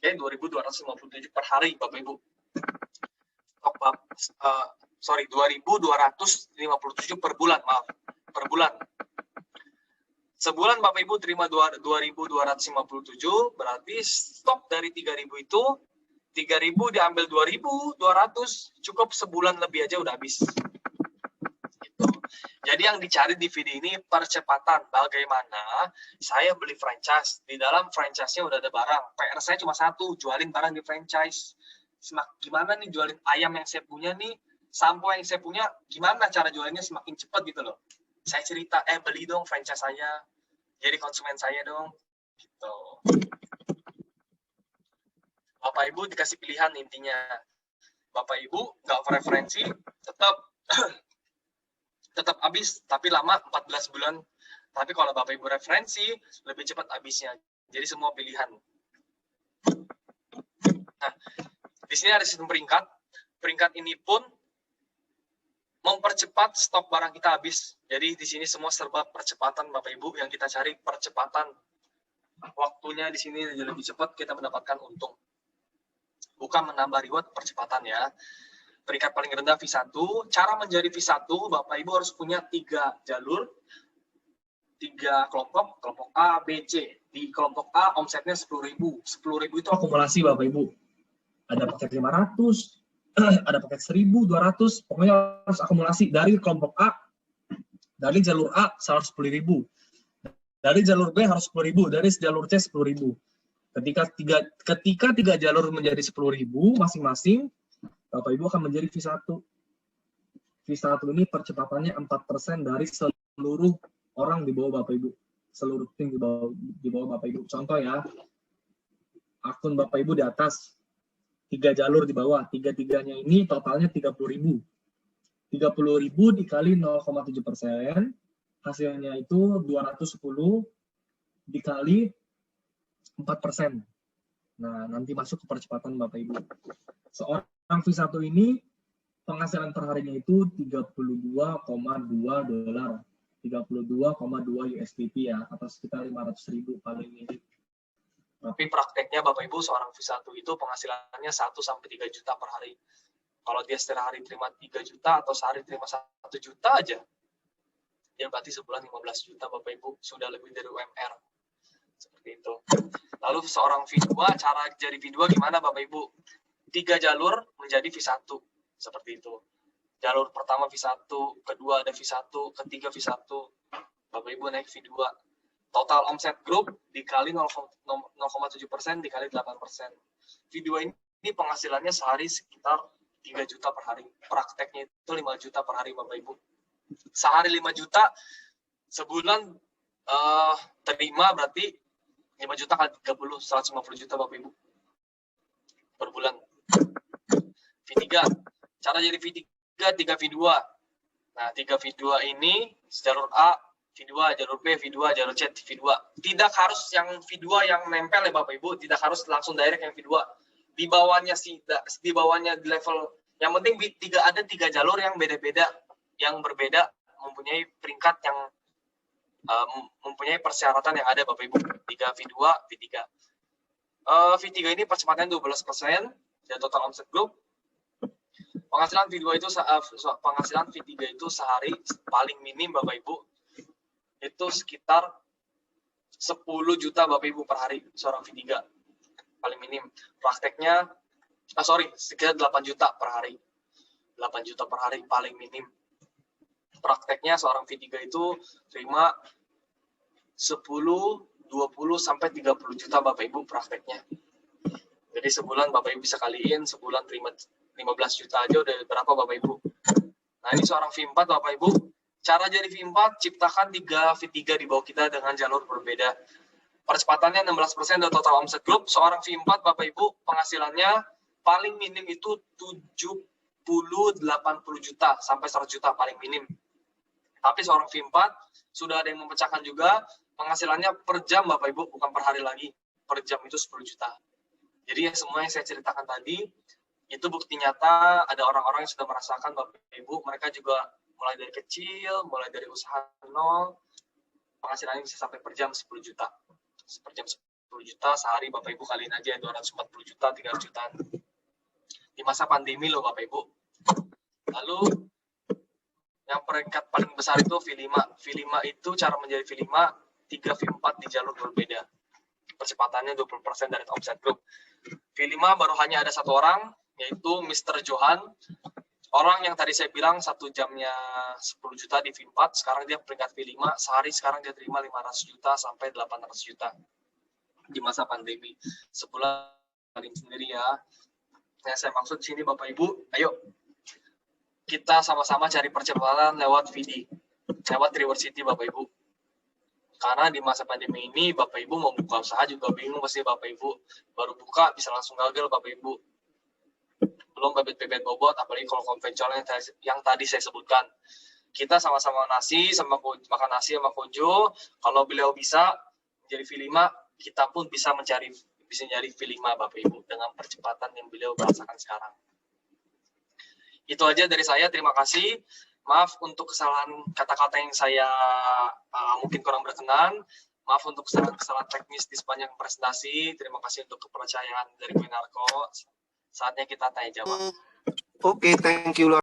Oke, 2.257 per hari, Bapak Ibu. 2.257 per bulan, maaf. Per bulan. Sebulan Bapak Ibu terima 2.257, berarti stok dari 3.000 itu, 3.000 diambil 2.200, cukup sebulan lebih aja udah habis. Jadi yang dicari di video ini percepatan. Bagaimana saya beli franchise. Di dalam franchise-nya udah ada barang. PR saya cuma satu, jualin barang di franchise. Gimana nih jualin ayam yang saya punya nih, sampo yang saya punya, gimana cara jualannya semakin cepat gitu loh. Saya cerita, beli dong franchise saya. Jadi konsumen saya dong. Gitu. Bapak Ibu dikasih pilihan intinya. Bapak Ibu nggak preferensi, tetap habis, tapi lama 14 bulan. Tapi kalau Bapak Ibu referensi, lebih cepat habisnya. Jadi semua pilihan. Nah, di sini ada sistem peringkat. Peringkat ini pun mempercepat stok barang kita habis. Jadi di sini semua serba percepatan Bapak Ibu. Yang kita cari percepatan. Waktunya di sini lebih cepat kita mendapatkan untung. Bukan menambah reward, percepatan ya. Peringkat paling rendah V1, cara menjadi V1, Bapak Ibu harus punya 3 jalur, 3 kelompok, kelompok A, B, C. Di kelompok A, omsetnya 10.000. 10.000 itu akumulasi Bapak Ibu. Ada paket 500, ada paket 1.200, pokoknya harus akumulasi dari kelompok A. Dari jalur A, 110.000. Dari jalur B harus 10.000, dari jalur C 10.000. Ketika 3 jalur menjadi 10.000 masing-masing, Bapak Ibu akan menjadi V1. V1 ini percepatannya 4% dari seluruh orang di bawah Bapak Ibu. Seluruh tim di bawah Bapak Ibu. Contoh ya, akun Bapak Ibu di atas, 3 jalur di bawah. 3-3-nya ini totalnya 30.000. 30.000 dikali 0,7%, hasilnya itu 210 dikali 4%. Nah, nanti masuk ke percepatan Bapak Ibu. Seorang V1 ini penghasilan per harinya itu $32,2. 32,2 USDT ya, atau sekitar 500.000 paling mirip. Tapi prakteknya Bapak Ibu seorang V1 itu penghasilannya 1-3 juta per hari. Kalau dia setiap hari terima 3 juta atau sehari terima 1 juta aja, ya berarti sebulan 15 juta Bapak Ibu, sudah lebih dari UMR. Seperti itu. Lalu seorang V2, cara jadi V2 gimana Bapak Ibu? 3 jalur menjadi V1. Seperti itu. Jalur pertama V1, kedua ada V1, ketiga V1, Bapak Ibu naik V2. Total omset grup dikali 0,7% dikali 8%. V2 ini penghasilannya sehari sekitar 3 juta per hari. Prakteknya itu 5 juta per hari Bapak Ibu. Sehari 5 juta, sebulan terima berarti 5 juta kali 30, 150 juta Bapak Ibu. Per bulan. V3. Cara jadi V3, 3 V2. Nah, 3 V2 ini jalur A, V2, jalur B, V2, jalur C, V2. Tidak harus yang V2 yang nempel ya Bapak Ibu, tidak harus langsung direct yang V2. Di bawahnya di bawahnya di level, yang penting ada 3 jalur yang beda-beda, yang berbeda, mempunyai peringkat yang mempunyai persyaratan yang ada Bapak Ibu. 3 V2, V3. V3 ini percepatan 12% dari total omset grup. Penghasilan V2 itu penghasilan V3 itu sehari paling minim Bapak Ibu itu sekitar 10 juta Bapak Ibu per hari seorang V3 paling minim. Prakteknya sekitar 8 juta per hari. 8 juta per hari paling minim. Prakteknya seorang V3 itu terima 10, 20 sampai 30 juta Bapak Ibu prakteknya. Jadi sebulan Bapak Ibu bisa kaliin, sebulan terima 15 juta aja udah berapa Bapak Ibu. Nah, ini seorang V4 Bapak Ibu. Cara jadi V4, ciptakan 3 V3 di bawah kita dengan jalur berbeda. Percepatannya 16% dari total omset grup. Seorang V4 Bapak Ibu penghasilannya paling minim itu 70-80 juta sampai 100 juta paling minim. Tapi seorang V4 sudah ada yang memecahkan juga penghasilannya per jam Bapak Ibu, bukan per hari lagi. Per jam itu 10 juta. Jadi semua yang saya ceritakan tadi itu bukti nyata, ada orang-orang yang sudah merasakan Bapak Ibu, mereka juga mulai dari kecil, mulai dari usaha nol, penghasilannya bisa sampai per jam 10 juta. Per jam 10 juta, sehari Bapak Ibu kaliin aja 240 juta, 300 jutaan. Di masa pandemi loh Bapak Ibu. Lalu, yang peringkat paling besar itu V5. V5 itu cara menjadi V5, 3 V4 di jalur berbeda. Percepatannya 20% dari omset grup. V5 baru hanya ada 1 orang, yaitu Mr. Johan. Orang yang tadi saya bilang 1 jamnya 10 juta di V4, sekarang dia peringkat V5, sehari sekarang dia terima 500 juta sampai 800 juta di masa pandemi. Sebulan paling sendiri ya. Yang saya maksud sini Bapak Ibu, ayo kita sama-sama cari percepatan lewat VD, lewat Reward City Bapak Ibu. Karena di masa pandemi ini Bapak Ibu mau buka usaha juga bingung pasti Bapak Ibu. Baru buka bisa langsung gagal Bapak Ibu. Belum bebet-bebet bobot, apalagi kalau konvensional yang tadi saya sebutkan. Kita sama-sama makan nasi sama Kojo. Kalau beliau bisa menjadi V5, kita pun bisa mencari V5 Bapak Ibu dengan percepatan yang beliau rasakan sekarang. Itu aja dari saya, terima kasih. Maaf untuk kesalahan kata-kata yang saya mungkin kurang berkenan. Maaf untuk kesalahan teknis di sepanjang presentasi. Terima kasih untuk kepercayaan dari Winarko. Saatnya kita tanya jawab. Oke, thank you.